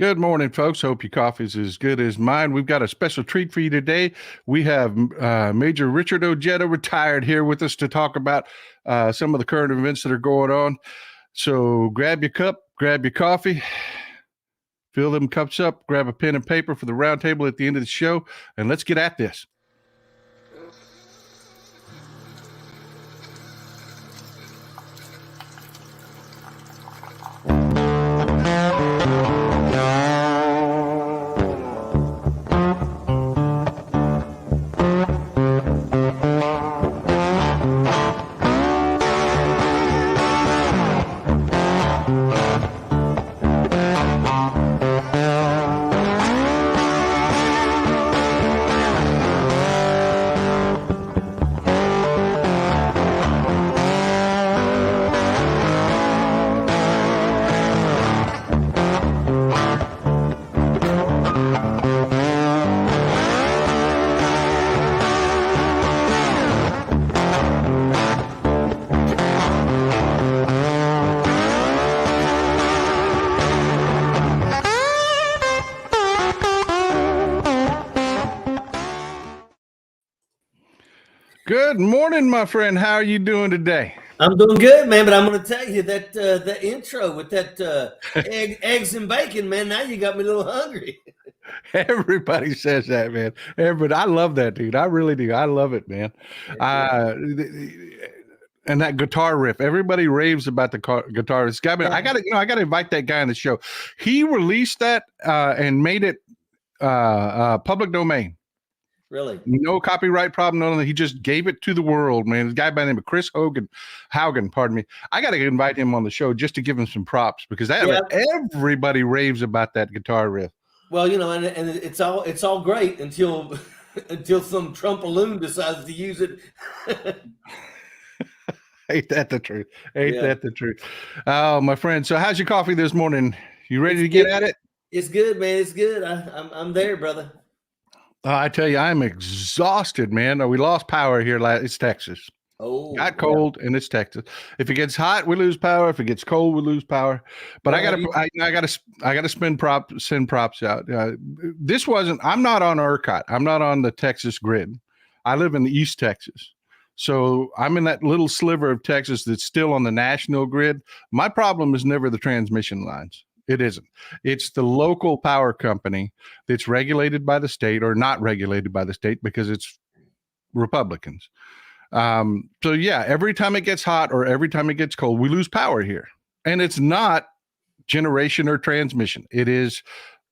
Good morning, folks. Hope your coffee's as good as mine. We've got a special treat for you today. We have Major Richard Ojeda retired here with us to talk about some of the current events that are going on. So grab your cup, grab your coffee, fill them cups up, grab a pen and paper for the round table at the end of the show, and let's get at this. Good morning, my friend. How are you doing today? I'm doing good, man. But I'm going to tell you that the intro with that eggs and bacon, man. Now you got me a little hungry. Everybody says that, man. Everybody, I love that, dude. I really do. I love it, man. And that guitar riff, everybody raves about the guitar. It's got me. I got to invite that guy on the show. He released that and made it public domain. Really? No copyright problem. No, he just gave it to the world, man. This guy by the name of Chris Haugen, pardon me. I got to invite him on the show just to give him some props because everybody raves about that guitar riff. Well, and it's all great until some Trumpaloon decides to use it. Ain't that the truth? That the truth? Oh, my friend. So how's your coffee this morning? You ready to get at it? It's good, man. It's good. I'm there, brother. I tell you, I'm exhausted, man. We lost power here. It's Texas. Oh, got cold, and it's Texas. If it gets hot, we lose power. If it gets cold, we lose power. But I gotta send props out. This wasn't. I'm not on ERCOT. I'm not on the Texas grid. I live in the East Texas, so I'm in that little sliver of Texas that's still on the national grid. My problem is never the transmission lines. It isn't. It's the local power company that's regulated by the state or not regulated by the state because it's Republicans. So yeah, every time it gets hot or every time it gets cold, we lose power here. And it's not generation or transmission. It is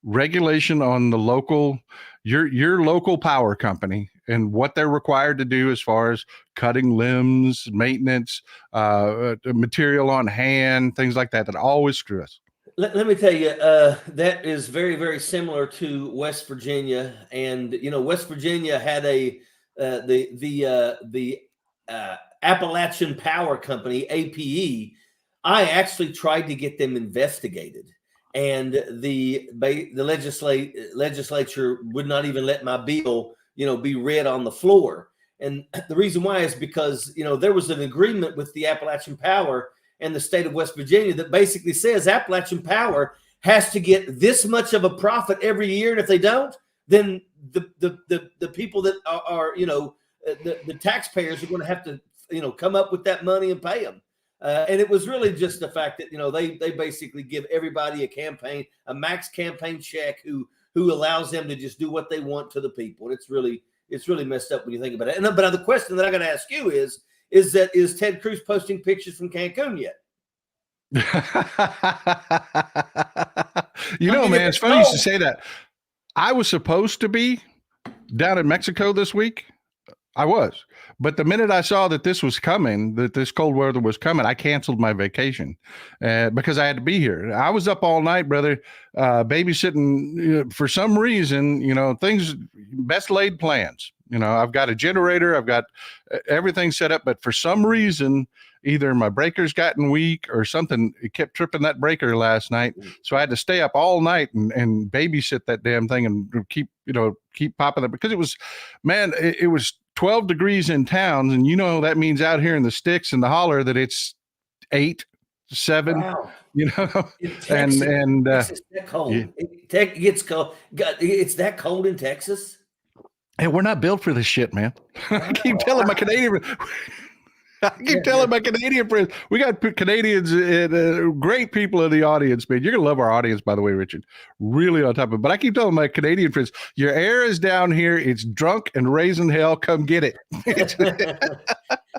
regulation on the local, your local power company and what they're required to do as far as cutting limbs, maintenance, material on hand, things like that always screw us. Let me tell you, that is very, very similar to West Virginia. And, West Virginia had the Appalachian Power Company, APE. I actually tried to get them investigated. And the legislature would not even let my bill, be read on the floor. And the reason why is because, there was an agreement with the Appalachian Power and the state of West Virginia that basically says Appalachian Power has to get this much of a profit every year. And if they don't, then the people that are the taxpayers are going to have to, come up with that money and pay them. And it was really just the fact that, they basically give everybody a max campaign check who allows them to just do what they want to the people. And it's really messed up when you think about it. But the question that I got to ask you is Ted Cruz posting pictures from Cancun yet? Man, it's funny you should say that. I was supposed to be down in Mexico this week. I was. But the minute I saw that this was coming, that this cold weather was coming, I canceled my vacation because I had to be here. I was up all night, brother, babysitting. For some reason, things, best laid plans. I've got a generator. I've got everything set up. But for some reason, either my breaker's gotten weak or something. It kept tripping that breaker last night. So I had to stay up all night and babysit that damn thing and keep popping it because it was 12 degrees in towns. And that means out here in the sticks and the holler that it's 8, -7, Wow. you know, In Texas, and Texas that cold. yeah. It gets cold. It's that cold in Texas. Hey, we're not built for this shit, man. I keep Wow. telling my Canadian, I keep telling my Canadian friends, we got Canadians and great people in the audience, man. You're gonna love our audience, by the way, Richard. Really on top of it. But I keep telling my Canadian friends, your air is down here. It's drunk and raising hell. Come get it.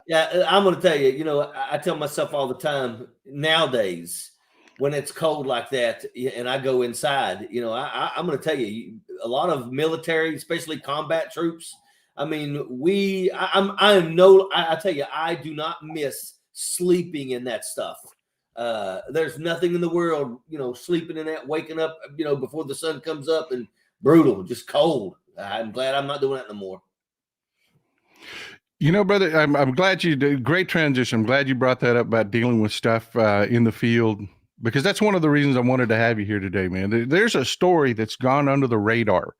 Yeah, I'm going to tell you. You know, I tell myself all the time nowadays when it's cold like that, and I go inside. You know, I'm going to tell you, a lot of military, especially combat troops. I mean, I tell you, I do not miss sleeping in that stuff. There's nothing in the world, you know, sleeping in that, waking up, you know, before the sun comes up and brutal, just cold. I'm glad I'm not doing that no more. You know, brother, I'm glad you did. Great transition. I'm glad you brought that up about dealing with stuff in the field, because that's one of the reasons I wanted to have you here today, man. There's a story that's gone under the radar.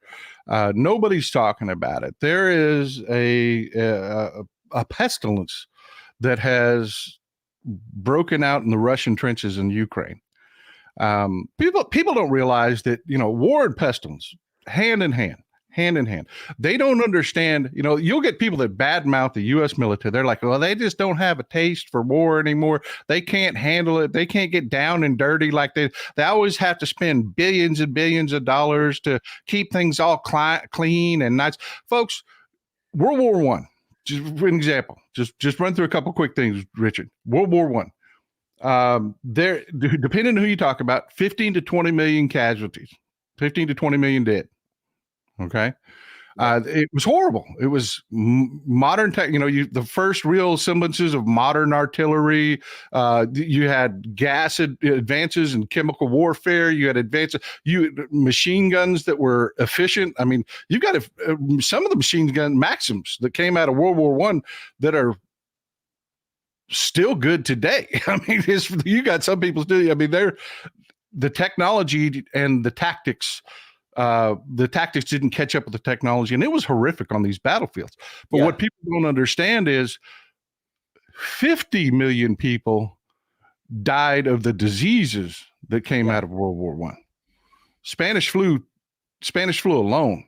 Nobody's talking about it. There is a pestilence that has broken out in the Russian trenches in Ukraine. People don't realize that, you know, war and pestilence, hand in hand. They don't understand, you know, you'll get people that badmouth the U.S. military. They're like, well, they just don't have a taste for war anymore. They can't handle it. They can't get down and dirty like they always have to spend billions and billions of dollars to keep things all clean and nice. Folks, World War One, just for an example, just run through a couple quick things, Richard. World War One. There, depending on who you talk about, 15 to 20 million casualties, 15 to 20 million dead. Okay. It was horrible. It was modern tech, you know, the first real semblances of modern artillery. You had gas advances in chemical warfare. You had machine guns that were efficient. I mean, you got some of the machine gun Maxims that came out of World War One that are still good today. I mean, you got some people still, I mean, the technology and the tactics didn't catch up with the technology, and it was horrific on these battlefields. But what people don't understand is 50 million people died of the diseases that came out of World War One. Spanish flu alone,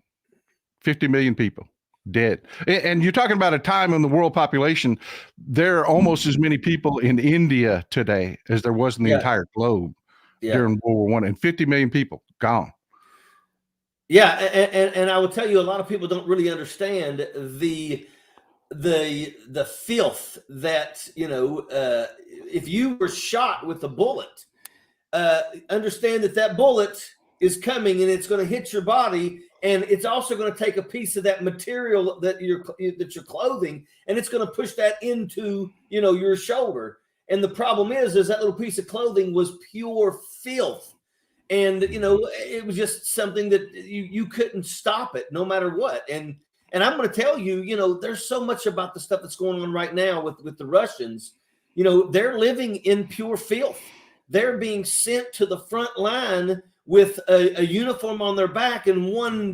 50 million people dead. And you're talking about a time in the world population, there are almost as many people in India today as there was in the entire globe during World War One, and 50 million people gone. Yeah, and I will tell you, a lot of people don't really understand the filth that, you know, if you were shot with a bullet, understand that bullet is coming and it's going to hit your body, and it's also going to take a piece of that material that you're clothing, and it's going to push that into, you know, your shoulder. And the problem is that little piece of clothing was pure filth. And, you know, it was just something that you couldn't stop it no matter what. And I'm going to tell you, you know, there's so much about the stuff that's going on right now with the Russians. You know, they're living in pure filth. They're being sent to the front line with a uniform on their back and one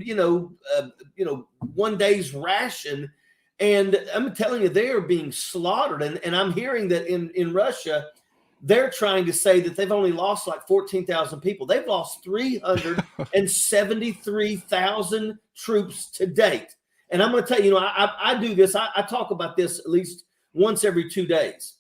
day's ration. And I'm telling you, they are being slaughtered. And I'm hearing that in Russia, they're trying to say that they've only lost like 14,000 people. They've lost 373,000 troops to date. And I'm going to tell you, you know, I do this. I talk about this at least once every 2 days.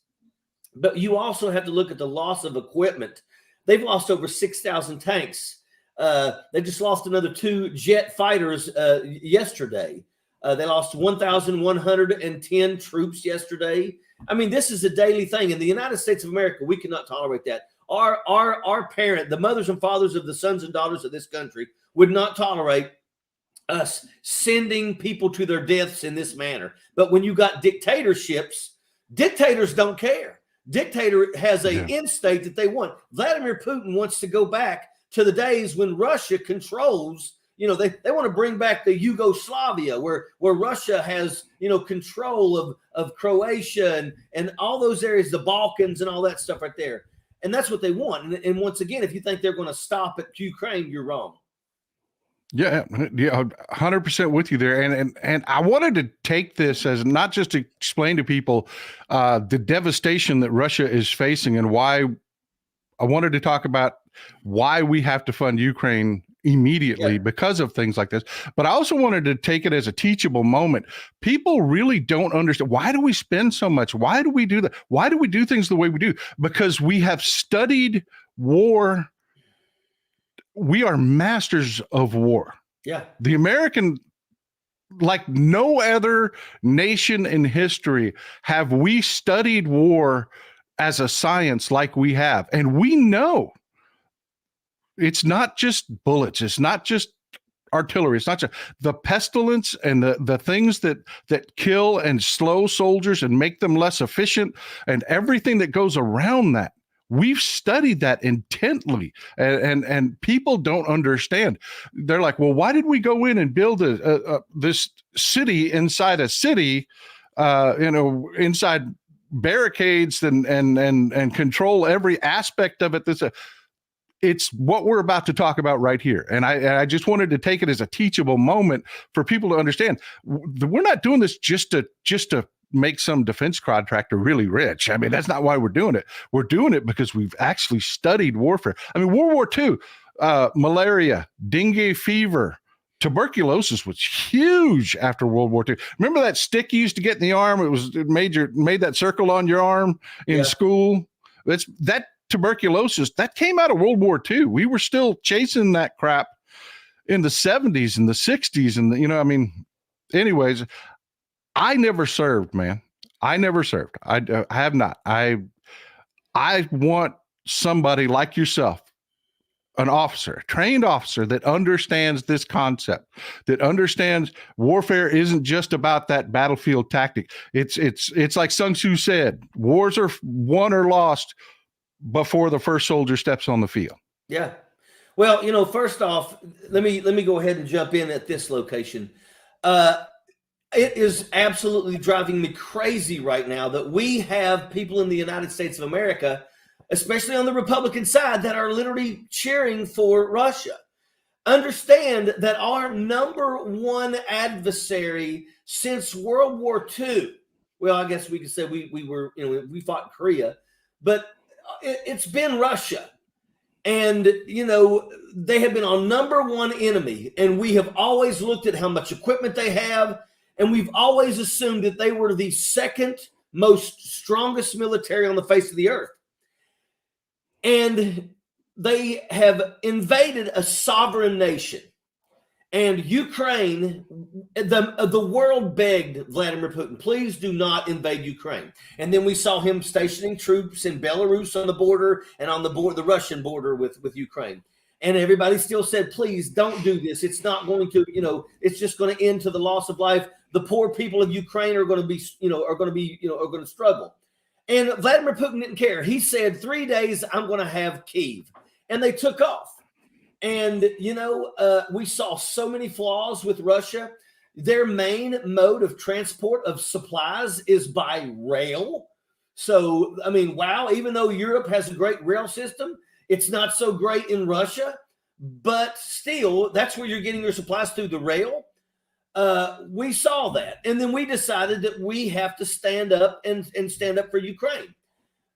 But you also have to look at the loss of equipment. They've lost over 6,000 tanks. They just lost another 2 jet fighters yesterday. They lost 1,110 troops yesterday. I mean, this is a daily thing. In the United States of America, we cannot tolerate that. Our parent, the mothers and fathers of the sons and daughters of this country, would not tolerate us sending people to their deaths in this manner. But when you got dictatorships, dictators don't care. Dictator has an end state that they want. Vladimir Putin wants to go back to the days when Russia controls. You know, they want to bring back the Yugoslavia where Russia has, you know, control of Croatia and all those areas, the Balkans and all that stuff right there. And that's what they want. And once again, if you think they're going to stop at Ukraine, you're wrong. Yeah, 100% with you there. And I wanted to take this as not just to explain to people the devastation that Russia is facing and why I wanted to talk about why we have to fund Ukraine immediately because of things like this. But I also wanted to take it as a teachable moment. People really don't understand, why do we spend so much? Why do we do that? Why do we do things the way we do? Because we have studied war. We are masters of war. Yeah. The American, like no other nation in history, have we studied war as a science like we have. And we know it's not just bullets. It's not just artillery. It's not just the pestilence and the things that kill and slow soldiers and make them less efficient and everything that goes around that. We've studied that intently, and people don't understand. They're like, well, why did we go in and build this city inside a city, inside barricades and control every aspect of it? It's what we're about to talk about right here. And I just wanted to take it as a teachable moment for people to understand. We're not doing this just to make some defense contractor really rich. I mean, that's not why we're doing it. We're doing it because we've actually studied warfare. I mean, World War II, malaria, dengue fever, tuberculosis was huge after World War II. Remember that stick you used to get in the arm? It made that circle on your arm in school. That tuberculosis that came out of World War II. We were still chasing that crap in the 70s and the 60s, and anyways. I never served, man. I never served. I have not. I want somebody like yourself, an officer, a trained officer that understands this concept, that understands warfare isn't just about that battlefield tactic. It's like Sun Tzu said, wars are won or lost before the first soldier steps on the field. Yeah. Well, first off, let me go ahead and jump in at this location. It is absolutely driving me crazy right now that we have people in the United States of America, especially on the Republican side, that are literally cheering for Russia. Understand that our number one adversary since World War II, well, I guess we could say we fought Korea, but it's been Russia. And, they have been our number one enemy. And we have always looked at how much equipment they have. And we've always assumed that they were the second most strongest military on the face of the earth. And they have invaded a sovereign nation. And Ukraine, the world begged Vladimir Putin, please do not invade Ukraine. And then we saw him stationing troops in Belarus on the border and on the Russian border with Ukraine. And everybody still said, please don't do this. It's not going to, it's just going to end to the loss of life. The poor people of Ukraine are going to struggle. And Vladimir Putin didn't care. He said, 3 days, I'm going to have Kyiv. And they took off. And, we saw so many flaws with Russia. Their main mode of transport of supplies is by rail. So, wow, even though Europe has a great rail system, it's not so great in Russia. But still, that's where you're getting your supplies through the rail. We saw that. And then we decided that we have to stand up and stand up for Ukraine.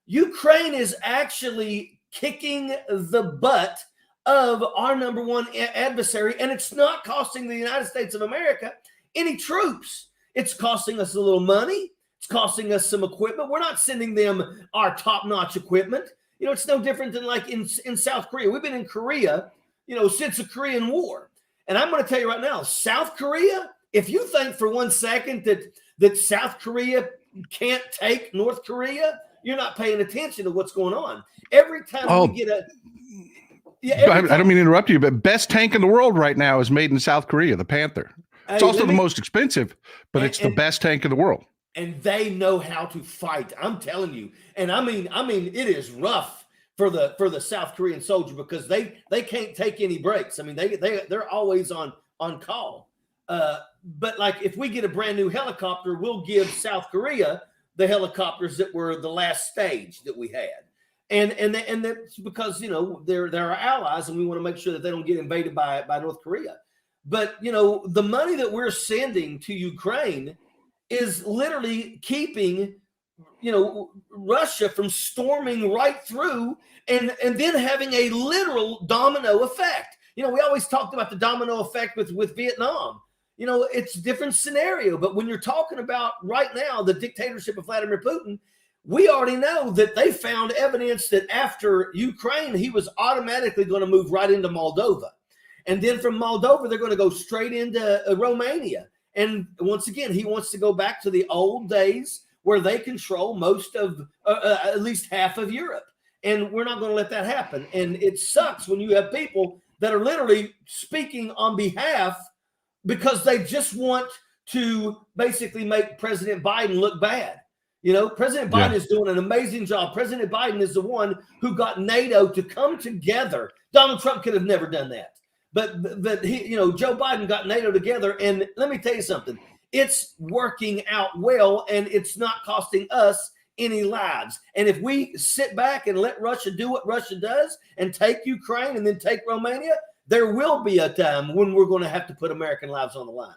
Ukraine is actually kicking the butt of our number one adversary, and it's not costing the United States of America any troops. It's costing us a little money. It's costing us some equipment. We're not sending them our top-notch equipment. It's no different than like in South Korea. We've been in Korea, since the Korean War. And I'm going to tell you right now, South Korea, if you think for 1 second that South Korea can't take North Korea, you're not paying attention to what's going on. Every time we get I don't mean to interrupt you, but best tank in the world right now is made in South Korea, the Panther. It's also the most expensive, but it's the best tank in the world. And they know how to fight. I'm telling you. And I mean, it is rough for the South Korean soldier because they can't take any breaks. They're always on call. But like if we get a brand new helicopter, we'll give South Korea the helicopters that were the last stage that we had. And that's because, they're our allies and we want to make sure that they don't get invaded by North Korea. But, the money that we're sending to Ukraine is literally keeping, Russia from storming right through and then having a literal domino effect. We always talked about the domino effect with Vietnam. It's a different scenario. But when you're talking about right now, the dictatorship of Vladimir Putin, we already know that they found evidence that after Ukraine, he was automatically going to move right into Moldova. And then from Moldova, they're going to go straight into Romania. And once again, he wants to go back to the old days where they control most of, at least half of Europe. And we're not going to let that happen. And it sucks when you have people that are literally speaking on behalf because they just want to basically make President Biden look bad. President Biden is doing an amazing job. President Biden is the one who got NATO to come together. Donald Trump could have never done that. But he, Joe Biden got NATO together. And let me tell you something. It's working out well, and it's not costing us any lives. And if we sit back and let Russia do what Russia does and take Ukraine and then take Romania, there will be a time when we're going to have to put American lives on the line.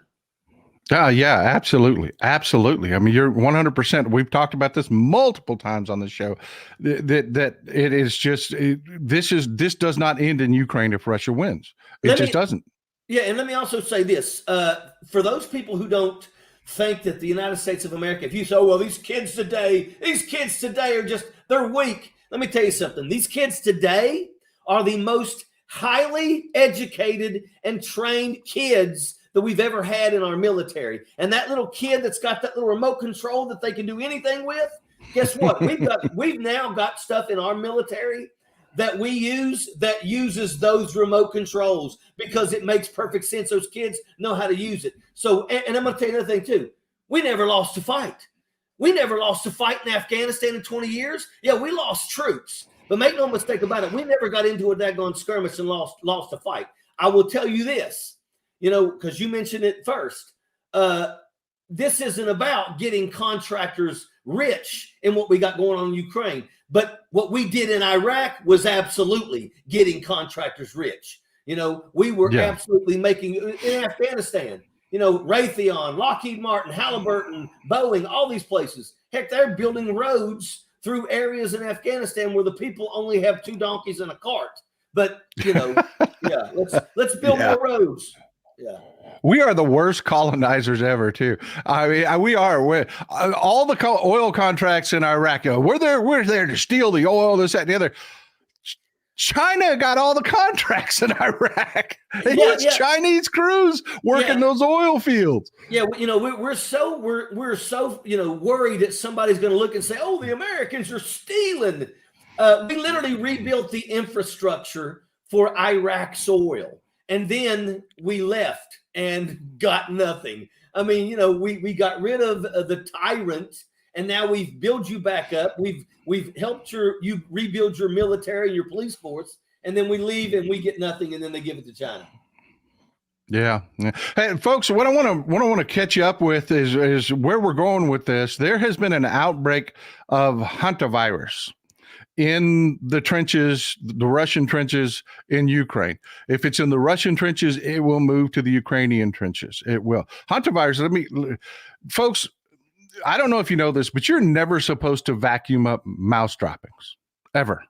Yeah, absolutely. Absolutely. I mean, you're 100%. We've talked about this multiple times on the show that it is just, this does not end in Ukraine if Russia wins. It just doesn't. Yeah. And let me also say this, for those people who don't think that the United States of America, if you say, oh, well, these kids today are just, they're weak. Let me tell you something. These kids today are the most highly educated and trained kids that we've ever had in our military. And that little kid that's got that little remote control that they can do anything with, guess what? We've now got stuff in our military that we use that uses those remote controls because it makes perfect sense. Those kids know how to use it. So, and I'm going to tell you another thing too. We never lost a fight. We never lost a fight in Afghanistan in 20 years. Yeah, we lost troops, but make no mistake about it. We never got into a daggone skirmish and lost a fight. I will tell you this. Because you mentioned it first, this isn't about getting contractors rich in what we got going on in Ukraine. But what we did in Iraq was absolutely getting contractors rich. We were absolutely making in Afghanistan, Raytheon, Lockheed Martin, Halliburton, Boeing, all these places. Heck, they're building roads through areas in Afghanistan where the people only have 2 donkeys and a cart. But, let's build more roads. Yeah, we are the worst colonizers ever, too. I mean, we are. All the oil contracts in Iraq, we're there to steal the oil, this, that, and the other. China got all the contracts in Iraq. It's Chinese crews working those oil fields. Yeah, we're so worried that somebody's going to look and say, "Oh, the Americans are stealing." We literally rebuilt the infrastructure for Iraq's oil. And then we left and got nothing. I mean, we got rid of the tyrant, and now we've built you back up. We've helped you rebuild your military and your police force, and then we leave and we get nothing, and then they give it to China. Yeah. Hey, folks, what I want to catch you up with is where we're going with this. There has been an outbreak of Hantavirus in the trenches, the Russian trenches in Ukraine. If it's in the Russian trenches, it will move to the Ukrainian trenches. It will. Hantavirus, folks, I don't know if you know this, but you're never supposed to vacuum up mouse droppings, ever.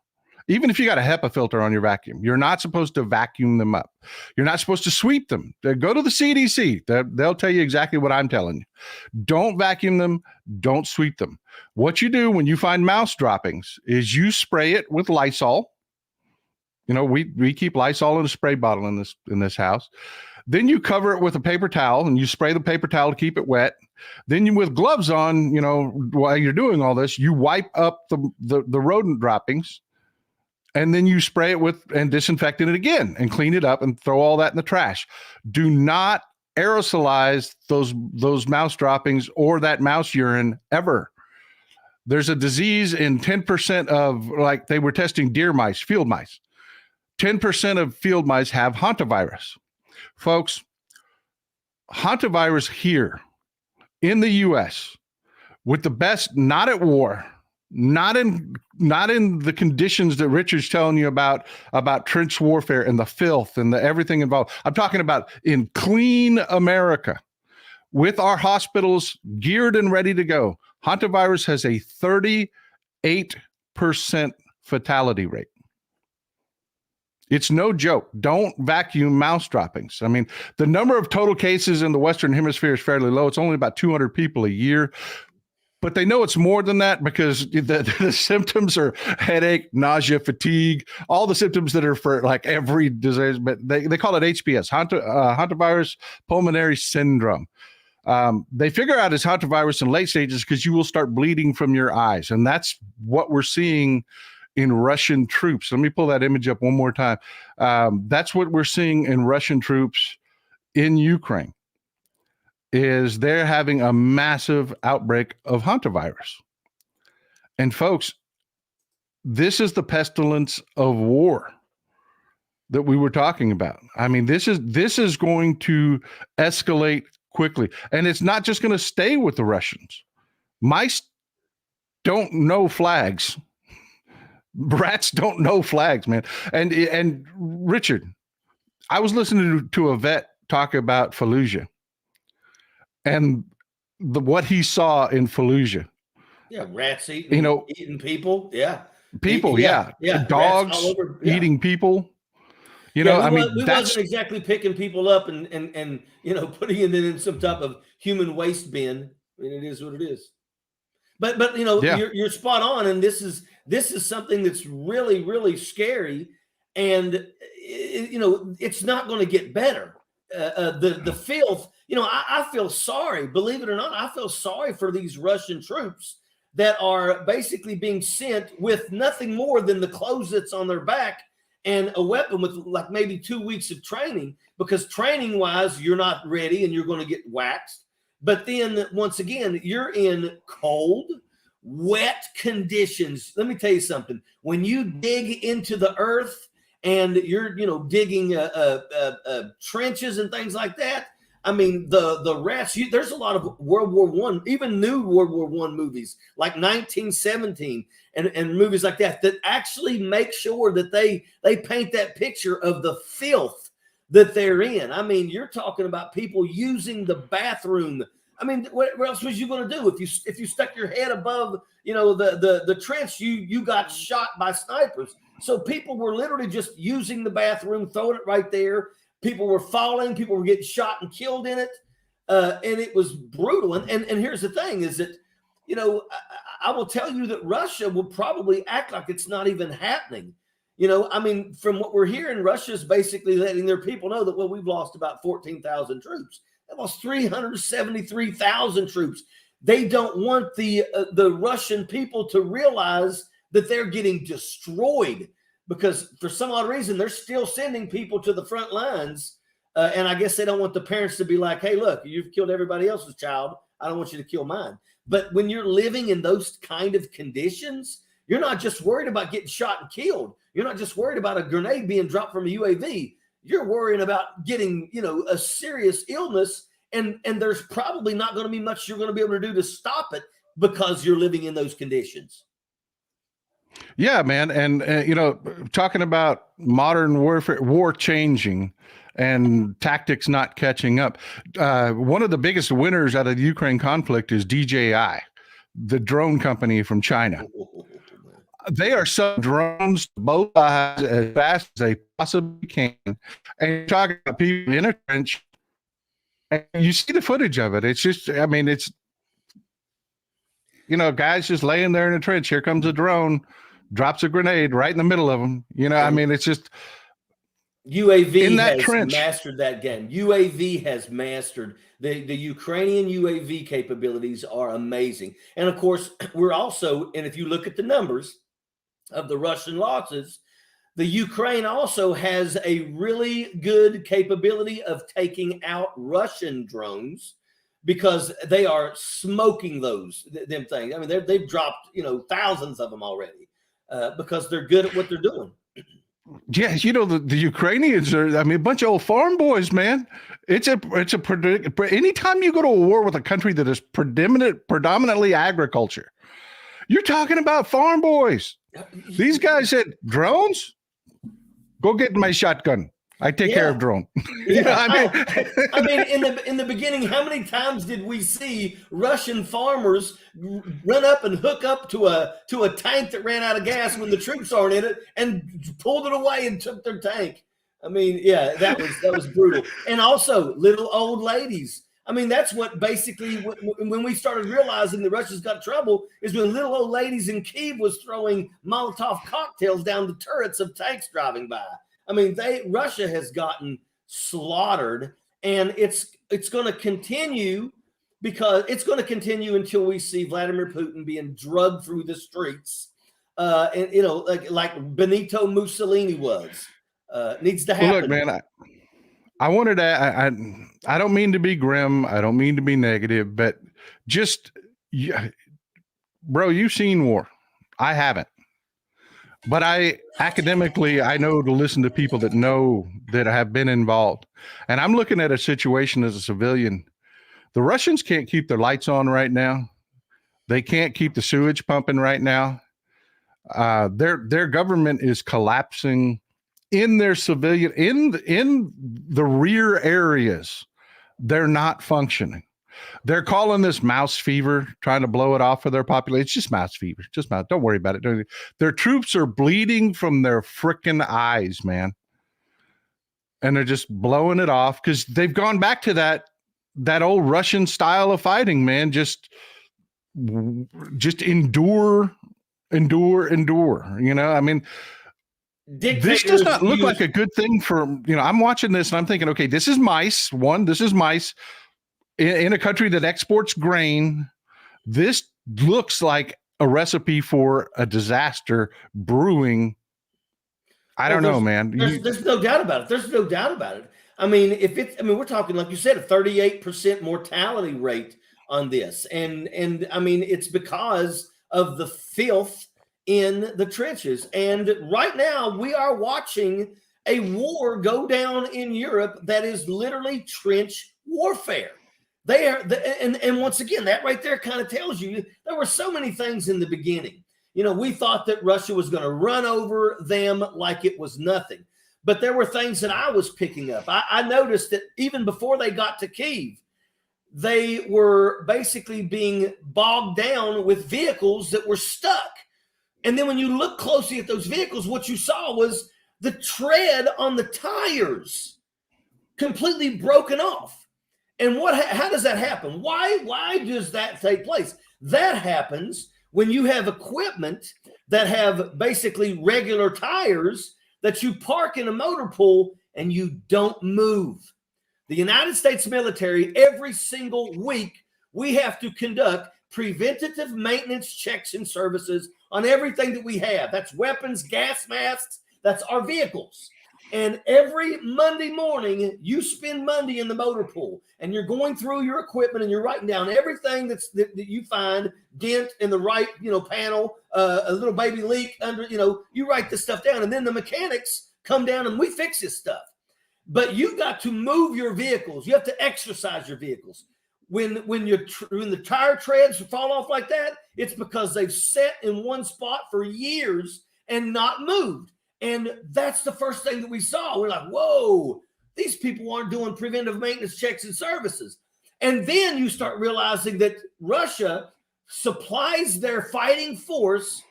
Even if you got a HEPA filter on your vacuum, you're not supposed to vacuum them up. You're not supposed to sweep them. Go to the CDC. They'll tell you exactly what I'm telling you. Don't vacuum them. Don't sweep them. What you do when you find mouse droppings is you spray it with Lysol. We keep Lysol in a spray bottle in this house. Then you cover it with a paper towel and you spray the paper towel to keep it wet. Then you, with gloves on, while you're doing all this, you wipe up the rodent droppings. And then you spray it with and disinfect it again and clean it up and throw all that in the trash. Do not aerosolize those mouse droppings or that mouse urine ever. There's a disease in 10% of, like they were testing deer mice, field mice. 10% of field mice have hantavirus. Folks, hantavirus here in the U.S. with the best, not at war, not in the conditions that Richard's telling you about trench warfare and the filth and the everything involved. I'm talking about in clean America with our hospitals geared and ready to go. Hantavirus has a 38% fatality rate. It's no joke. Don't vacuum mouse droppings. I mean, the number of total cases in the Western Hemisphere is fairly low. It's only about 200 people a year. But they know it's more than that because the symptoms are headache, nausea, fatigue, all the symptoms that are for like every disease. But they call it HPS, hantavirus pulmonary syndrome. They figure out it's hantavirus in late stages because you will start bleeding from your eyes. And that's what we're seeing in Russian troops. Let me pull that image up one more time. That's what we're seeing in Russian troops in Ukraine, is they're having a massive outbreak of hantavirus. And folks, this is the pestilence of war that we were talking about. I mean, this is going to escalate quickly. And it's not just going to stay with the Russians. Mice don't know flags. Rats don't know flags, man. And Richard, I was listening to a vet talk about Fallujah and what he saw in Fallujah. Yeah, rats eating people. Yeah, people. Yeah. Dogs all over, eating people. We wasn't exactly picking people up and putting it in some type of human waste bin. I mean, it is what it is. But you're spot on, and this is something that's really, really scary, and it's not going to get better. The filth. I feel sorry. Believe it or not, I feel sorry for these Russian troops that are basically being sent with nothing more than the clothes that's on their back and a weapon with like maybe 2 weeks of training, because training wise, you're not ready and you're going to get waxed. But then once again, you're in cold, wet conditions. Let me tell you something. When you dig into the earth and you're, digging trenches and things like that, I mean, the rats, there's a lot of World War I, even new World War I movies like 1917 and movies like that actually make sure that they paint that picture of the filth that they're in. I mean, you're talking about people using the bathroom. I mean, what else was you going to do if you stuck your head above, the trench? You got shot by snipers. So people were literally just using the bathroom, throwing it right there. People were falling. People were getting shot and killed in it, and it was brutal. And here's the thing: is that I will tell you that Russia will probably act like it's not even happening. I mean, from what we're hearing, Russia's basically letting their people know that, we've lost about 14,000 troops. They lost 373,000 troops. They don't want the Russian people to realize that they're getting destroyed, because for some odd reason, they're still sending people to the front lines. And I guess they don't want the parents to be like, hey, look, you've killed everybody else's child. I don't want you to kill mine. But when you're living in those kind of conditions, you're not just worried about getting shot and killed. You're not just worried about a grenade being dropped from a UAV. You're worrying about getting, a serious illness. And there's probably not going to be much you're going to be able to do to stop it because you're living in those conditions. Yeah, man. And, talking about modern warfare, war changing and tactics not catching up. One of the biggest winners out of the Ukraine conflict is DJI, the drone company from China. They are selling drones to both sides as fast as they possibly can. And you're talking about people in a trench, and you see the footage of it. It's just, I mean, it's, guys just laying there in a trench. Here comes a drone, drops a grenade right in the middle of them. I mean, it's just UAV has mastered that game. UAV has mastered the Ukrainian UAV capabilities are amazing. And of course, we're also, and if you look at the numbers of the Russian losses, the Ukraine also has a really good capability of taking out Russian drones, because they are smoking them things. I mean, they've dropped, thousands of them already, because they're good at what they're doing. Yeah, the Ukrainians are, I mean, a bunch of old farm boys, man. Anytime you go to a war with a country that is predominantly agriculture, you're talking about farm boys. These guys said, drones? Go get my shotgun. I take care of drone. Yeah. I mean, in the beginning, how many times did we see Russian farmers run up and hook up to a tank that ran out of gas when the troops aren't in it and pulled it away and took their tank? I mean, yeah, that was brutal. And also little old ladies. I mean, that's what basically when we started realizing the Russians got trouble is when little old ladies in Kyiv was throwing Molotov cocktails down the turrets of tanks driving by. I mean, Russia has gotten slaughtered, and it's going to continue because it's going to continue until we see Vladimir Putin being drugged through the streets, and like Benito Mussolini was. Needs to happen. Well, look, man, I wanted to. I don't mean to be grim. I don't mean to be negative, but just, bro, you've seen war. I haven't. But academically, I know to listen to people that know that have been involved. And I'm looking at a situation as a civilian. The Russians can't keep their lights on right now. They can't keep the sewage pumping right now. Their government is collapsing in their civilian, in the rear areas. They're not functioning. They're calling this mouse fever, trying to blow it off for their population. It's just mouse fever. Just mouse. Don't worry about it. Their troops are bleeding from their freaking eyes, man. And they're just blowing it off because they've gone back to that old Russian style of fighting, man. Just endure. You know, I mean, this does not look like a good thing for, I'm watching this and I'm thinking, okay, this is mice. This is mice. In a country that exports grain, this looks like a recipe for a disaster brewing. I don't know, man. There's no doubt about it. There's no doubt about it. I mean, we're talking, like you said, a 38% mortality rate on this. And I mean, it's because of the filth in the trenches. And right now we are watching a war go down in Europe that is literally trench warfare. They are, and once again, that right there kind of tells you there were so many things in the beginning. We thought that Russia was going to run over them like it was nothing. But there were things that I was picking up. I noticed that even before they got to Kyiv, they were basically being bogged down with vehicles that were stuck. And then when you look closely at those vehicles, what you saw was the tread on the tires completely broken off. And how does that happen? Why does that take place? That happens when you have equipment that have basically regular tires that you park in a motor pool and you don't move. The United States military, every single week, we have to conduct preventative maintenance checks and services on everything that we have. That's weapons, gas masks, that's our vehicles. And every Monday morning, you spend Monday in the motor pool and you're going through your equipment and you're writing down everything that you find, dent in the right, panel, a little baby leak under, you write this stuff down. And then the mechanics come down and we fix this stuff. But you've got to move your vehicles. You have to exercise your vehicles. When the tire treads fall off like that, it's because they've sat in one spot for years and not moved. And that's the first thing that we saw. We're like, whoa, these people aren't doing preventive maintenance checks and services. And then you start realizing that Russia supplies their fighting force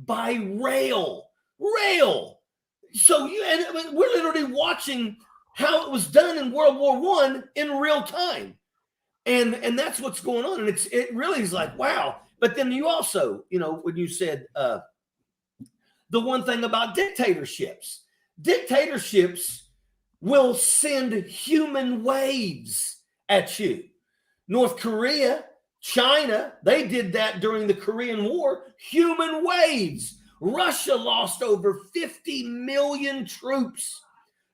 by rail. So we're literally watching how it was done in World War I in real time. And that's what's going on. And it really is like, wow. But then you also, when you said the one thing about dictatorships will send human waves at you. North Korea, China, they did that during the Korean War. Human waves. Russia lost over 50 million troops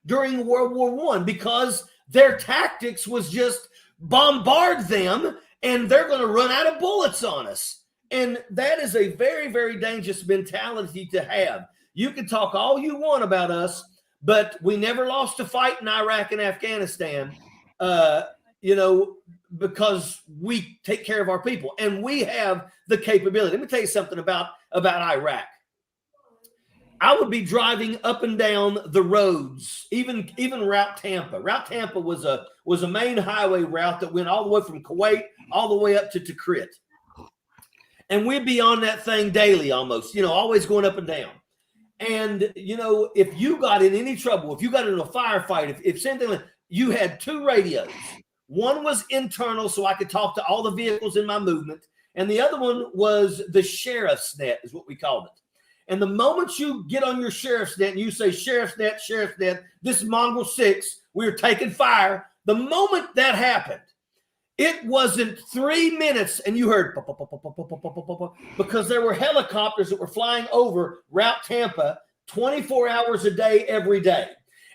during World War I because their tactics was just bombard them and they're going to run out of bullets on us. And that is a very, very dangerous mentality to have. You can talk all you want about us, but we never lost a fight in Iraq and Afghanistan, because we take care of our people and we have the capability. Let me tell you something about Iraq. I would be driving up and down the roads, even Route Tampa. Route Tampa was a main highway route that went all the way from Kuwait all the way up to Tikrit. And we'd be on that thing daily almost, always going up and down. And, if you got in any trouble, if you got in a firefight, if something like, you had two radios. One was internal, so I could talk to all the vehicles in my movement. And the other one was the sheriff's net, is what we called it. And the moment you get on your sheriff's net and you say, sheriff's net, this is Mongrel 6, we're taking fire. The moment that happened, it wasn't 3 minutes and you heard because there were helicopters that were flying over Route Tampa 24 hours a day, every day.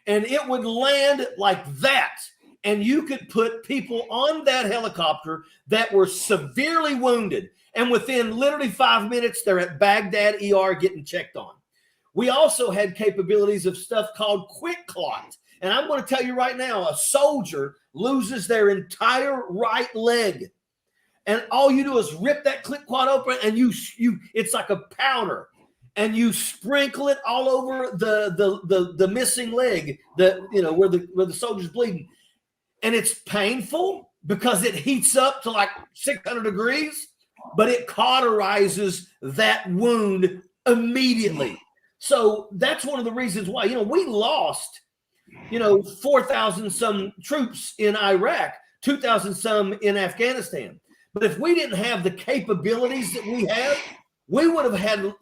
And it would land like that. And you could put people on that helicopter that were severely wounded. And within literally 5 minutes, they're at Baghdad ER getting checked on. We also had capabilities of stuff called quick clot. And I'm going to tell you right now, a soldier loses their entire right leg. And all you do is rip that quick clot open and it's like a powder. And you sprinkle it all over the missing leg, where the soldier's bleeding. And it's painful because it heats up to like 600 degrees, but it cauterizes that wound immediately. So that's one of the reasons why, we lost, 4,000 some troops in Iraq, 2,000 some in Afghanistan. But if we didn't have the capabilities that we have, we would have had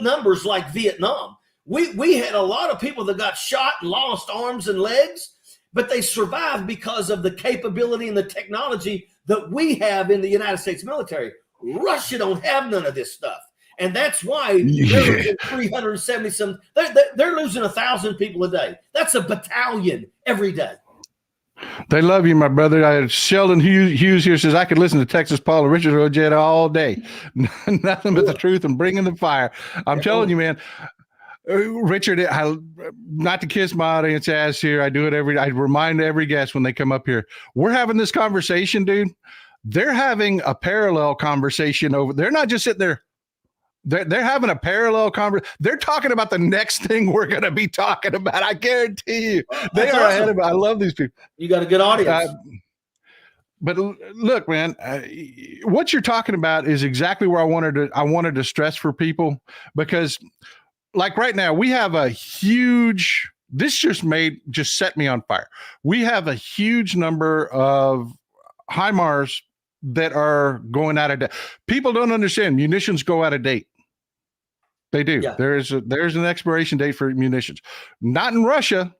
numbers like Vietnam. We had a lot of people that got shot and lost arms and legs, but they survived because of the capability and the technology that we have in the United States military. Russia don't have none of this stuff. And that's why they're losing 370 some. They're losing 1,000 people a day. That's a battalion every day. They love you, my brother. Sheldon Hughes here says, I could listen to Texas Paul and Richard Ojeda all day. Nothing but the truth and bringing the fire. I'm telling you, man. Richard, not to kiss my audience ass here. I do it I remind every guest when they come up here. We're having this conversation, dude. They're having a parallel conversation over. They're not just sitting there. They're having a parallel conversation. They're talking about the next thing we're going to be talking about. I guarantee you, they are ahead of it. I love these people. You got a good audience. But look, man, what you're talking about is exactly where I wanted to stress for people, because, like right now, we have a huge. This just set me on fire. We have a huge number of HIMARS that are going out of date. People don't understand munitions go out of date. They do. Yeah. There's an expiration date for munitions. Not in Russia.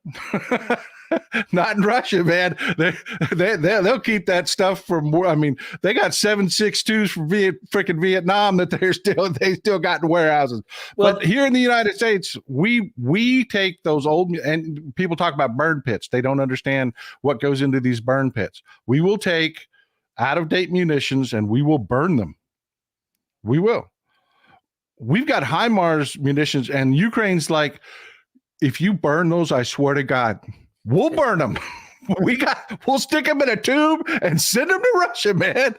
Not in Russia, man. They'll keep that stuff for more. I mean, they got 7.62s from freaking Vietnam that they still got in warehouses. Well, but here in the United States, we take those old, and people talk about burn pits. They don't understand what goes into these burn pits. We will take out-of-date munitions and we will burn them. We will. We've got HIMARS munitions, and Ukraine's like, if you burn those, I swear to God, we'll burn them. We'll stick them in a tube and send them to Russia, man.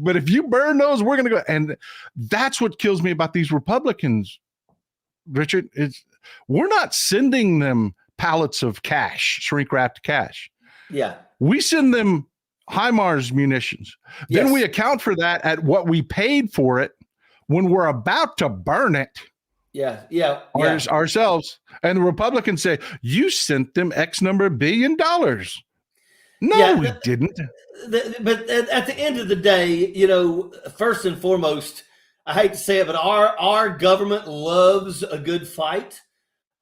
But if you burn those, we're going to go. And that's what kills me about these Republicans, Richard, is we're not sending them pallets of cash, shrink-wrapped cash. Yeah. We send them HIMARS munitions. Yes. Then we account for that at what we paid for it when we're about to burn it. Ourselves. And the Republicans say, you sent them X number of $1 billion. No, we didn't. But at the end of the day, first and foremost, I hate to say it, but our government loves a good fight.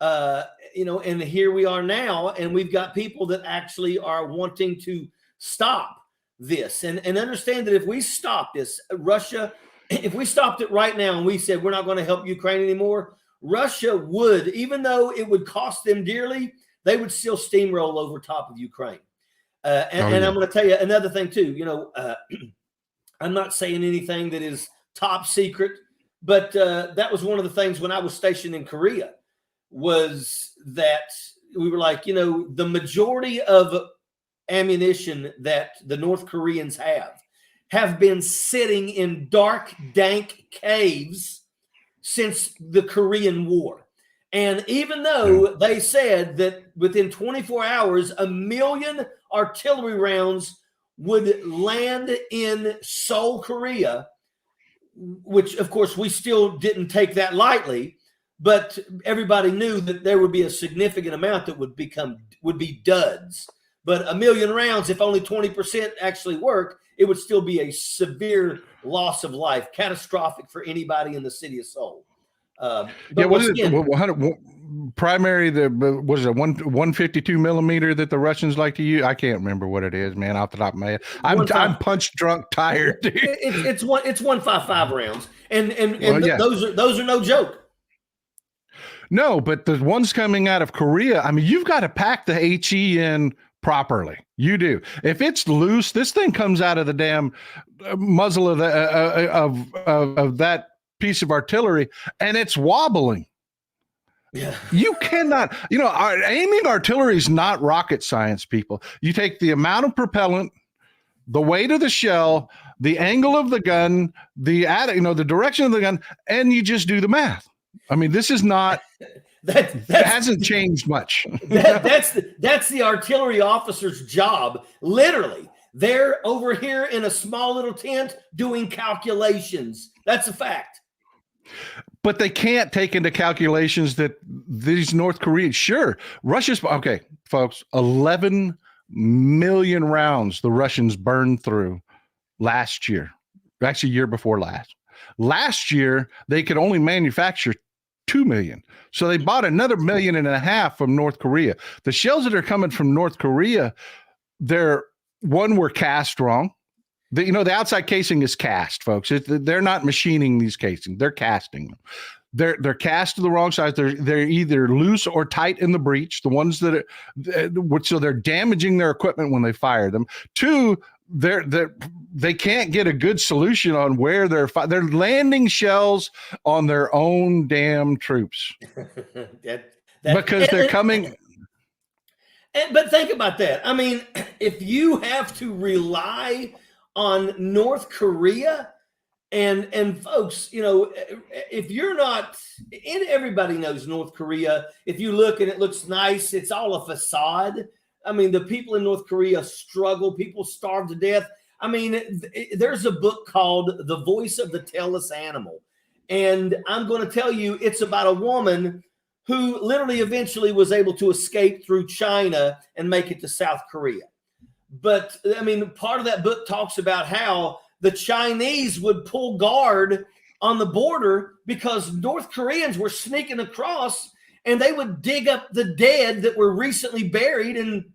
And here we are now, and we've got people that actually are wanting to stop this and understand that if we stop this, Russia, if we stopped it right now and we said we're not going to help Ukraine anymore, Russia would, even though it would cost them dearly, they would still steamroll over top of Ukraine. And I'm going to tell you another thing too. I'm not saying anything that is top secret, but that was one of the things when I was stationed in Korea, was that we were like, the majority of ammunition that the North Koreans have been sitting in dark, dank caves since the Korean War. And even though they said that within 24 hours, 1 million artillery rounds would land in Seoul, Korea, which of course we still didn't take that lightly, but everybody knew that there would be a significant amount that would be duds. But 1 million rounds, if only 20% actually work, it would still be a severe loss of life, catastrophic for anybody in the city of Seoul. Yeah, what is it? Primary, what is it? 152 millimeter that the Russians like to use? I can't remember what it is, man, off the top of my head. I'm punch drunk, tired, dude. It's 155 rounds, and those are no joke. No, but the ones coming out of Korea, I mean, you've got to pack the HE in properly. You do. If it's loose, this thing comes out of the damn muzzle of of that piece of artillery, and it's wobbling. Yeah. You cannot, aiming artillery is not rocket science, people. You take the amount of propellant, the weight of the shell, the angle of the gun, the direction of the gun, and you just do the math. I mean, this is not that hasn't changed much. That's the artillery officer's job. Literally, they're over here in a small little tent doing calculations. That's a fact. But they can't take into calculations that these North Koreans, sure, Russia's, okay, folks, 11 million rounds the Russians burned through last year, actually year before last. Last year, they could only manufacture 2 million. So they bought another 1.5 million from North Korea. The shells that are coming from North Korea, were cast wrong. The outside casing is cast, folks. They're not machining these casings; they're casting them. They're cast to the wrong size. They're either loose or tight in the breech. The ones that so they're damaging their equipment when they fire them. Two, they can't get a good solution on where they're landing shells on their own damn troops because they're coming. But think about that. I mean, if you have to rely on North Korea and folks, if you're not, and everybody knows North Korea, if you look and it looks nice, it's all a facade. I mean, the people in North Korea struggle. People starve to death. I mean, there's a book called The Voice of the Tailless Animal. And I'm going to tell you, it's about a woman who literally eventually was able to escape through China and make it to South Korea. But I mean, part of that book talks about how the Chinese would pull guard on the border because North Koreans were sneaking across and they would dig up the dead that were recently buried and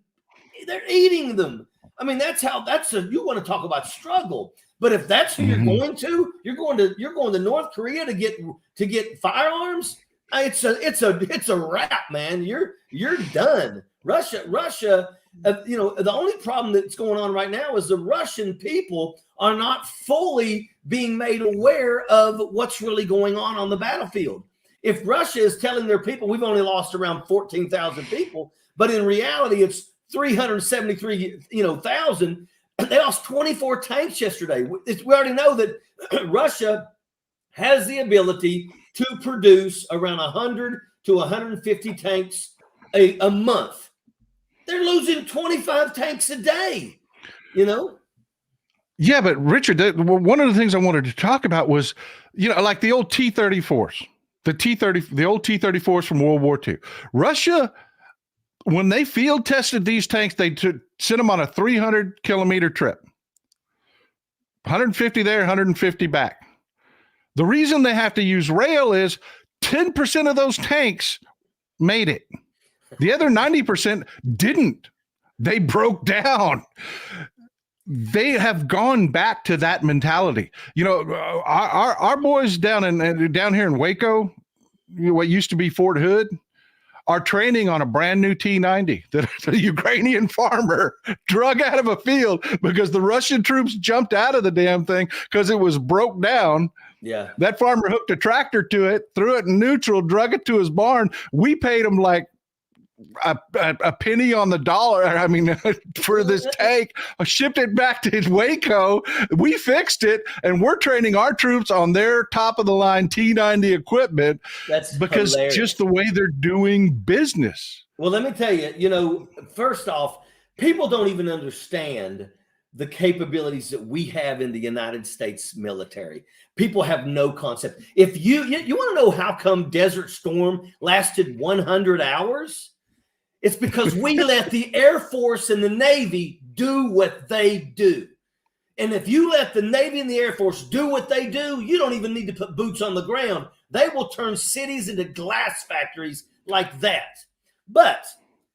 they're eating them. I mean, you want to talk about struggle. But if that's who you're going to, you're going to North Korea to get firearms. It's a wrap, man. You're done. Russia. The only problem that's going on right now is the Russian people are not fully being made aware of what's really going on the battlefield. If Russia is telling their people we've only lost around 14,000 people, but in reality it's 373,000, they lost 24 tanks yesterday. We already know that Russia has the ability to produce around 100 to 150 tanks a month. They're losing 25 tanks a day, Yeah, but Richard, one of the things I wanted to talk about was, like the old T-34s, the old T-34s from World War II. Russia, when they field tested these tanks, they sent them on a 300-kilometer trip, 150 there, 150 back. The reason they have to use rail is 10% of those tanks made it. The other 90% didn't. They broke down. They have gone back to that mentality. Our boys down here in Waco, what used to be Fort Hood, are training on a brand new T90 that the Ukrainian farmer drug out of a field because the Russian troops jumped out of the damn thing because it was broke down. Yeah. That farmer hooked a tractor to it, threw it in neutral, drug it to his barn. We paid him like a penny on the dollar. I mean, for this tank, I shipped it back to Waco. We fixed it, and we're training our troops on their top of the line T90 equipment. That's because hilarious. Just the way they're doing business. Well, let me tell you, first off, people don't even understand the capabilities that we have in the United States military. People have no concept. If you want to know how come Desert Storm lasted 100 hours, it's because we let the Air Force and the Navy do what they do. And if you let the Navy and the Air Force do what they do, you don't even need to put boots on the ground. They will turn cities into glass factories like that. But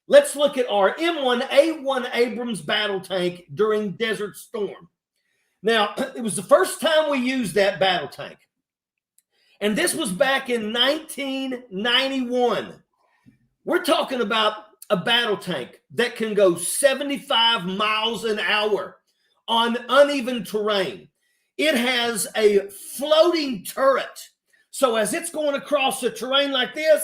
let's look at our M1A1 Abrams battle tank during Desert Storm. Now, it was the first time we used that battle tank. And this was back in 1991. We're talking about a battle tank that can go 75 miles an hour on uneven terrain. It has a floating turret. So as it's going across the terrain like this,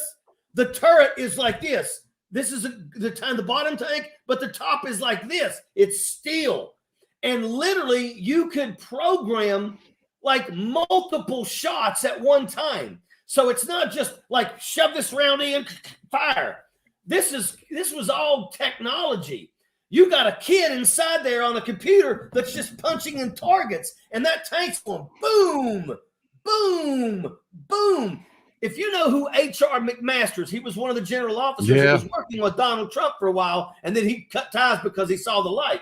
the turret is like this. This is the bottom tank, but the top is like this. It's steel. And literally, you could program like multiple shots at one time. So it's not just like shove this round in, fire. This was all technology. You got a kid inside there on a computer that's just punching in targets, and that tank's going boom, boom, boom. If you know who H.R. McMaster's, he was one of the general officers who was working with Donald Trump for a while, and then he cut ties because he saw the light.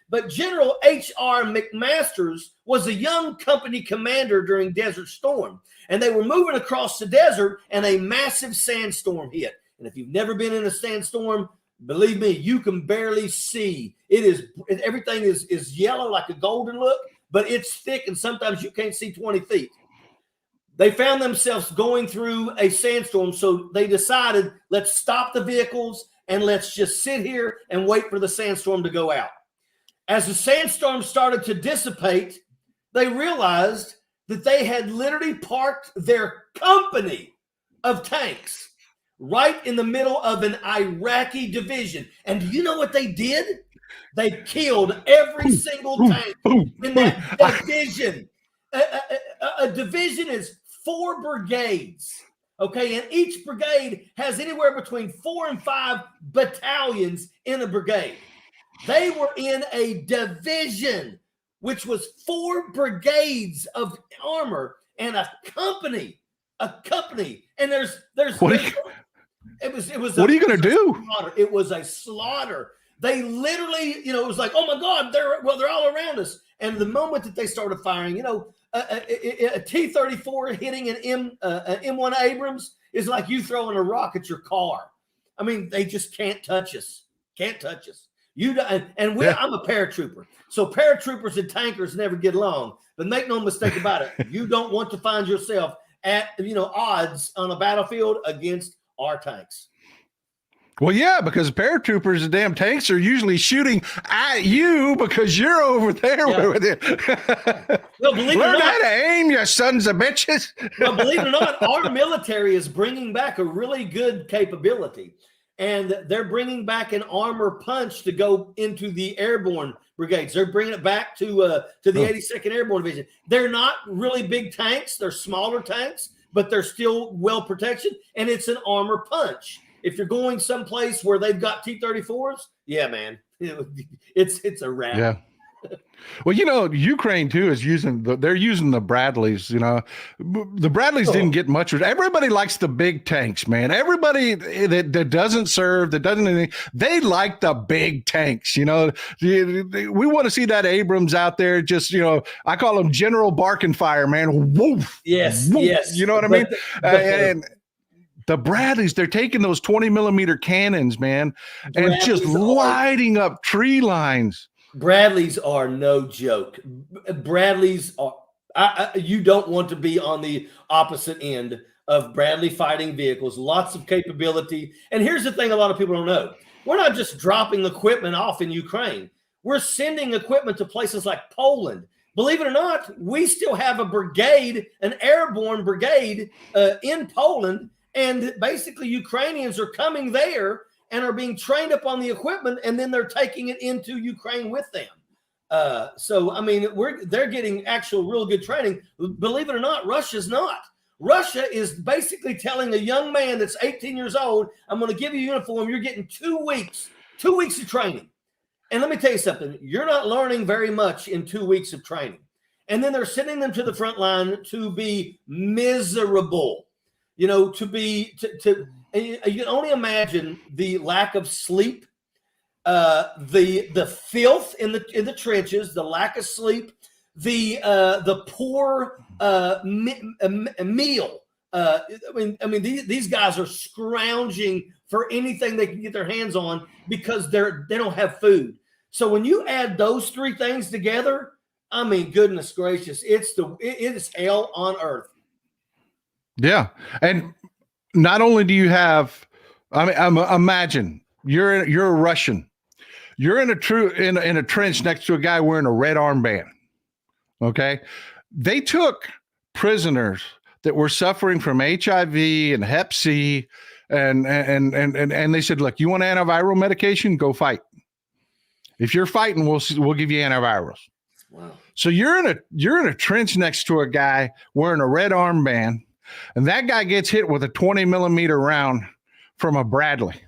But General H.R. McMaster's was a young company commander during Desert Storm, and they were moving across the desert, and a massive sandstorm hit. And if you've never been in a sandstorm, believe me, you can barely see. Everything is yellow like a golden look, but it's thick, and sometimes you can't see 20 feet. They found themselves going through a sandstorm, so they decided, let's stop the vehicles and let's just sit here and wait for the sandstorm to go out. As the sandstorm started to dissipate, they realized that they had literally parked their company of tanks right in the middle of an Iraqi division. And do you know what they did? They killed every single tank in that division. A division is 4 brigades, okay? And each brigade has anywhere between 4 and 5 battalions in a brigade. They were in a division, which was 4 brigades of armor and a company. And there's what are you going to do? It was a slaughter. They literally, it was like, oh my God, they're all around us. And the moment that they started firing, a T-34 hitting an M1 Abrams is like you throwing a rock at your car. I mean, they just can't touch us. Can't touch us. I'm a paratrooper. So paratroopers and tankers never get along. But make no mistake about it. You don't want to find yourself at odds on a battlefield against our tanks. Well, yeah, because paratroopers and damn tanks are usually shooting at you because you're over there with it. Well, believe Learn it or not, how to aim, you sons of bitches. Well, believe it or not, our military is bringing back a really good capability. And they're bringing back an armor punch to go into the airborne brigades. They're bringing it back to the 82nd Airborne Division. They're not really big tanks. They're smaller tanks, but they're still well protected. And it's an armor punch. If you're going someplace where they've got T-34s, yeah, man, it's a wrap. Yeah. Well, Ukraine too is they're using the Bradleys. The Bradleys didn't get much. Everybody likes the big tanks, man. Everybody that doesn't serve, that doesn't anything, they like the big tanks. We want to see that Abrams out there. Just I call them General Bark and Fire, man. Woof. Yes, woof, yes. You know what I mean? And the Bradleys, they're taking those 20 millimeter cannons, man, and just lighting up tree lines. Bradleys are no joke. Bradleys are, you don't want to be on the opposite end of Bradley fighting vehicles, lots of capability. And here's the thing a lot of people don't know. We're not just dropping equipment off in Ukraine. We're sending equipment to places like Poland. Believe it or not, we still have a brigade, an airborne brigade in Poland. And basically Ukrainians are coming there and are being trained up on the equipment, and then they're taking it into Ukraine with them. So, I mean, they're getting actual real good training. Believe it or not, Russia's not. Russia is basically telling a young man that's 18 years old, I'm going to give you a uniform. You're getting 2 weeks of training. And let me tell you something. You're not learning very much in 2 weeks of training. And then they're sending them to the front line to be miserable, you know, and you can only imagine the lack of sleep, the filth in the trenches, the lack of sleep, the poor meal. I mean, these guys are scrounging for anything they can get their hands on because they don't have food. So when you add those 3 things together, I mean, goodness gracious, it is hell on earth. Yeah, and not only do you have, I mean, imagine you're a Russian. You're in a trench next to a guy wearing a red armband. Okay. They took prisoners that were suffering from HIV and Hep C and they said, look, you want antiviral medication? Go fight. If you're fighting, we'll give you antivirals. Wow. So you're in a trench next to a guy wearing a red armband, and that guy gets hit with a 20 millimeter round from a Bradley.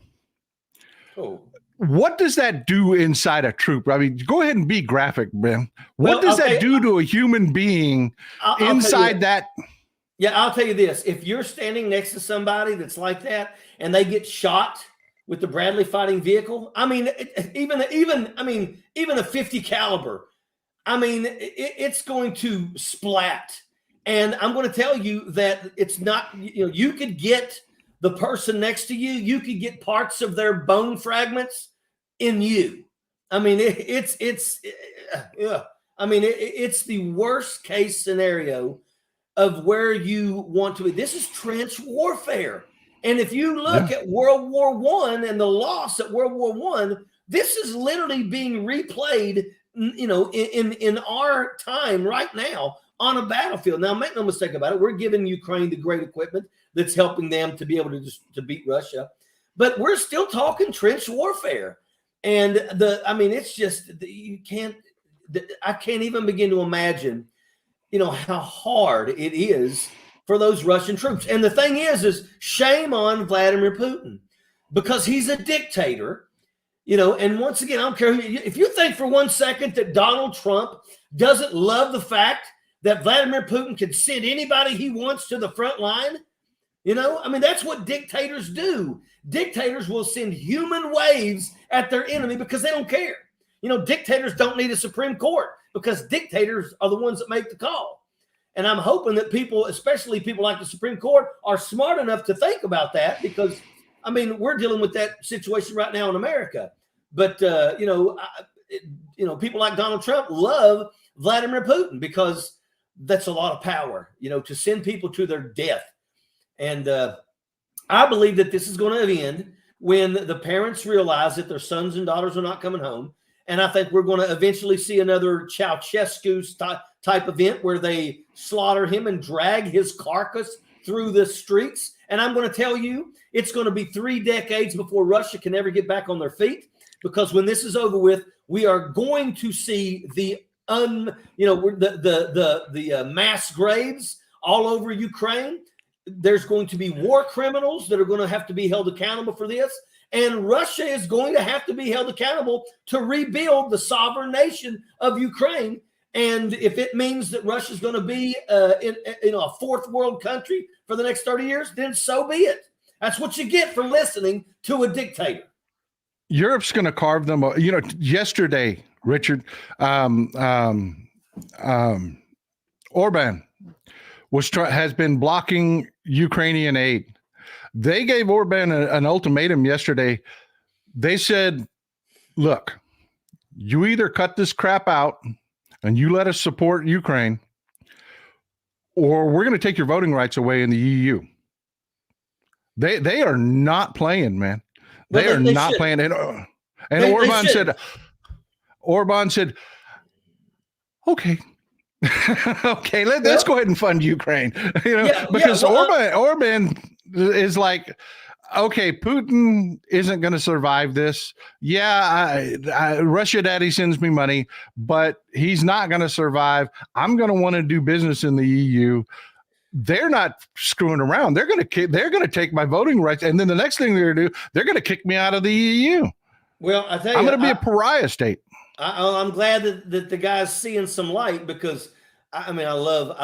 Oh. What does that do inside a troop? I mean, go ahead and be graphic, Ben. What does that do to a human being inside that? Yeah, I'll tell you this. If you're standing next to somebody that's like that and they get shot with the Bradley fighting vehicle, I mean, even a 50 caliber, I mean, it's going to splat. And I'm going to tell you that it's not, you know, you could get the person next to you, you could get parts of their bone fragments in you. I mean, it's the worst case scenario of where you want to be. This is trench warfare. And if you look at World War I and the loss at World War I, this is literally being replayed, you know, in our time right now on a battlefield. Now, make no mistake about it. We're giving Ukraine the great equipment that's helping them to be able to beat Russia. But we're still talking trench warfare. And it's just, I can't even begin to imagine, you know, how hard it is for those Russian troops. And the thing is shame on Vladimir Putin, because he's a dictator, you know. And once again, I don't care if you think for 1 second that Donald Trump doesn't love the fact that Vladimir Putin can send anybody he wants to the front line. You know, I mean, that's what dictators do. Dictators will send human waves at their enemy because they don't care. You know, dictators don't need a Supreme Court because dictators are the ones that make the call. And I'm hoping that people, especially people like the Supreme Court, are smart enough to think about that, because, I mean, we're dealing with that situation right now in America. But, people like Donald Trump love Vladimir Putin because that's a lot of power, you know, to send people to their death. And I believe that this is going to end when the parents realize that their sons and daughters are not coming home. And I think we're going to eventually see another Ceausescu type event where they slaughter him and drag his carcass through the streets. And I'm going to tell you, it's going to be 3 decades before Russia can ever get back on their feet, because when this is over with, we are going to see the mass graves all over Ukraine. There's going to be war criminals that are going to have to be held accountable for this. And Russia is going to have to be held accountable to rebuild the sovereign nation of Ukraine. And if it means that Russia is going to be in a fourth world country for the next 30 years, then so be it. That's what you get for listening to a dictator. Europe's going to carve them. You know, yesterday, Richard, Orban has been blocking Ukrainian aid. They gave Orban an ultimatum yesterday. They said, look, you either cut this crap out and you let us support Ukraine, or we're going to take your voting rights away in the EU. They are not playing, man. They are not playing. And Orban said, okay. Okay, let's go ahead and fund Ukraine. You know, because Orban is like, okay, Putin isn't going to survive this. Yeah, Russia Daddy sends me money, but he's not going to survive. I'm going to want to do business in the EU. They're not screwing around. They're going to take my voting rights, and then the next thing they're going to do, they're going to kick me out of the EU. Well, I tell you, I'm going to be a pariah state. I'm glad that the guy's seeing some light, because I mean, I love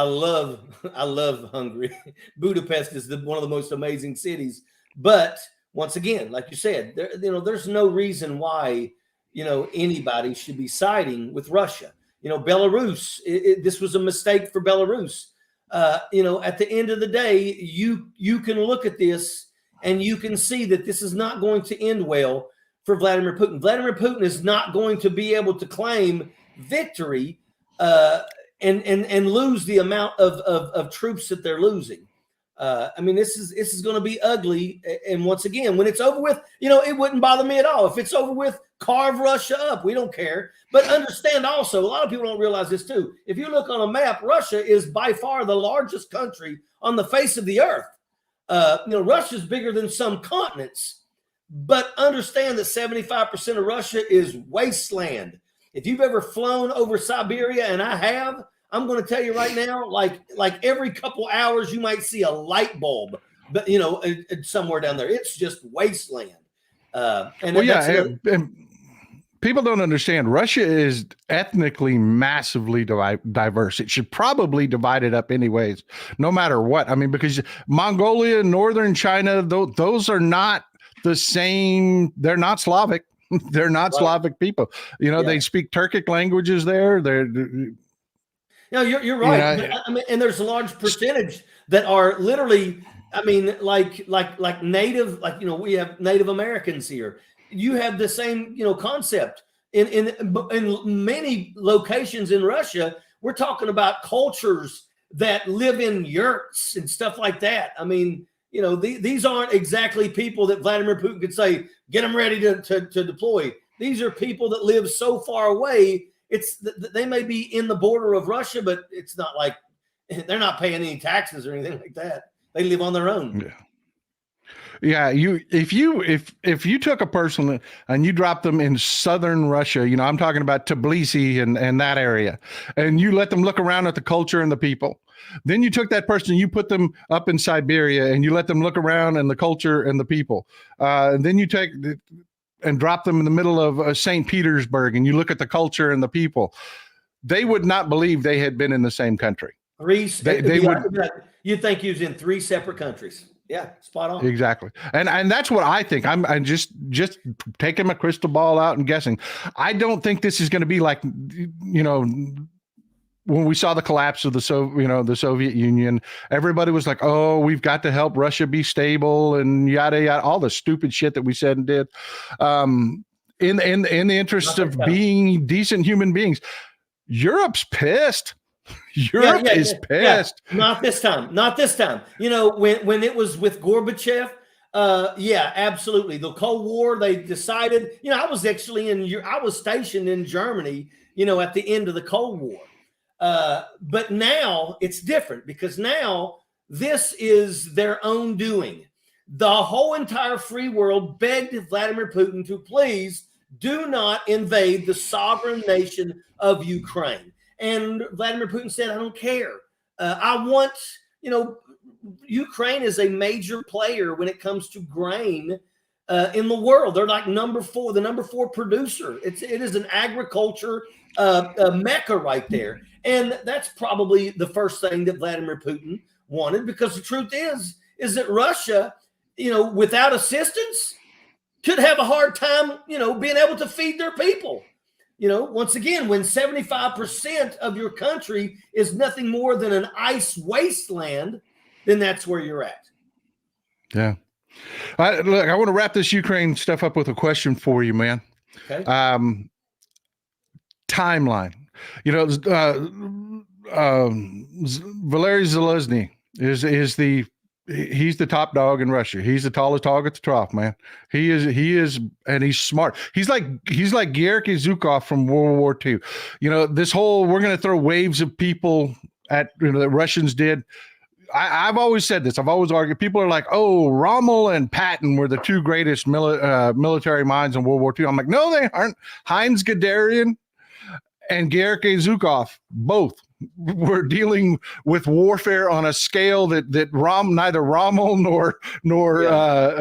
Hungary. Budapest is one of the most amazing cities. But once again, like you said, there's no reason why, anybody should be siding with Russia. Belarus, this was a mistake for Belarus. At the end of the day, you can look at this and you can see that this is not going to end well for Vladimir Putin. Vladimir Putin is not going to be able to claim victory and lose the amount of troops that they're losing. I mean, this is going to be ugly. And once again, when it's over with, it wouldn't bother me at all. If it's over with, carve Russia up. We don't care. But understand also, a lot of people don't realize this too. If you look on a map, Russia is by far the largest country on the face of the earth. Russia is bigger than some continents. But understand that 75% of Russia is wasteland. If you've ever flown over Siberia, and I have, I'm going to tell you right now, like every couple hours, you might see a light bulb, but somewhere down there, it's just wasteland. And people don't understand. Russia is ethnically massively diverse. It should probably divide it up anyways, no matter what. I mean, because Mongolia, northern China, those are not the same. They're not Slavic. They're not Slavic people. They speak Turkic languages there. You're right. I mean, and there's a large percentage that are literally, I mean, like native, we have Native Americans here. You have the same, concept in many locations in Russia. We're talking about cultures that live in yurts and stuff like that. I mean, these aren't exactly people that Vladimir Putin could say, get them ready to deploy. These are people that live so far away. They may be in the border of Russia, but it's not like they're not paying any taxes or anything like that. They live on their own. Yeah. If you took a person and you dropped them in southern Russia, I'm talking about Tbilisi and that area, and you let them look around at the culture and the people. Then you took that person, you put them up in Siberia, and you let them look around and the culture and the people. And then you take and drop them in the middle of St. Petersburg, and you look at the culture and the people. They would not believe they had been in the same country. They would. You'd think he was in 3 separate countries. Yeah, spot on. Exactly. And that's what I think. I'm just taking my crystal ball out and guessing. I don't think this is going to be like, when we saw the collapse of the Soviet Union, everybody was like, "Oh, we've got to help Russia be stable," and yada yada, all the stupid shit that we said and did, in the interest of being decent human beings. Europe's pissed. Europe is pissed. Yeah. Not this time. When it was with Gorbachev, absolutely. The Cold War, they decided. I was actually I was stationed in Germany. At the end of the Cold War. But now it's different, because now this is their own doing. The whole entire free world begged Vladimir Putin to please do not invade the sovereign nation of Ukraine. And Vladimir Putin said, I don't care. I want, Ukraine is a major player when it comes to grain in the world. They're like the number 4 producer. It is an agriculture mecca right there. And that's probably the first thing that Vladimir Putin wanted, because the truth is that Russia, without assistance, could have a hard time, being able to feed their people. Once again, when 75% of your country is nothing more than an ice wasteland, then that's where you're at. Yeah. Look, I want to wrap this Ukraine stuff up with a question for you, man. Okay. Timeline. Valery Zelensky he's the top dog in Russia. He's the tallest dog at the trough, man. He is, and he's smart. He's like Georgy Zhukov from World War II. This whole, we're going to throw waves of people at, the Russians did. I've always said this. I've always argued. People are like, "Oh, Rommel and Patton were the two greatest military minds in World War II." I'm like, no, they aren't. Heinz Guderian and Georgy Zhukov both were dealing with warfare on a scale that neither Rommel nor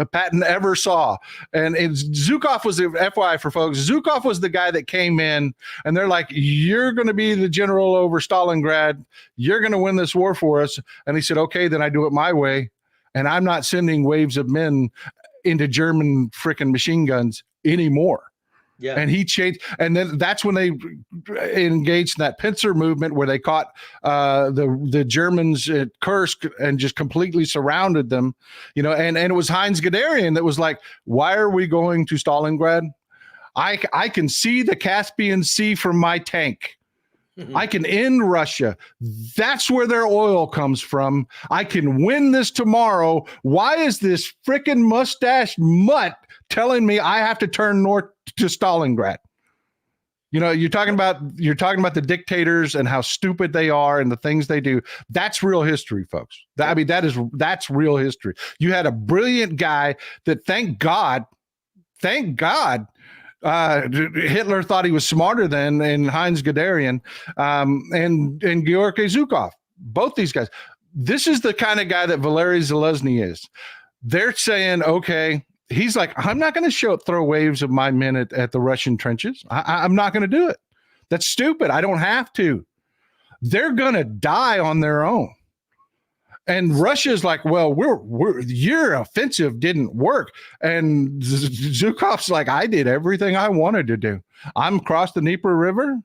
Patton ever saw. And Zhukov was, FYI for folks, Zhukov was the guy that came in and they're like, "You're going to be the general over Stalingrad. You're going to win this war for us." And he said, "Okay, then I do it my way. And I'm not sending waves of men into German freaking machine guns anymore." Yeah. And he changed, and then that's when they engaged in that pincer movement where they caught the Germans at Kursk and just completely surrounded them, and it was Heinz Guderian that was like, "Why are we going to Stalingrad? I can see the Caspian Sea from my tank. I can end Russia. That's where their oil comes from. I can win this tomorrow. Why is this freaking mustached mutt telling me I have to turn north to Stalingrad?" You're talking about the dictators and how stupid they are and the things they do. That's real history, folks. That's real history. You had a brilliant guy that, thank God, Hitler thought he was smarter than Heinz Guderian and Georgy Zhukov. Both these guys. This is the kind of guy that Valery Zelensky is. They're saying, okay, he's like, "I'm not going to throw waves of my men at the Russian trenches. I'm not going to do it. That's stupid. I don't have to. They're going to die on their own." And Russia's like, "Well, your offensive didn't work." And Zhukov's like, "I did everything I wanted to do. I'm across the Dnieper River.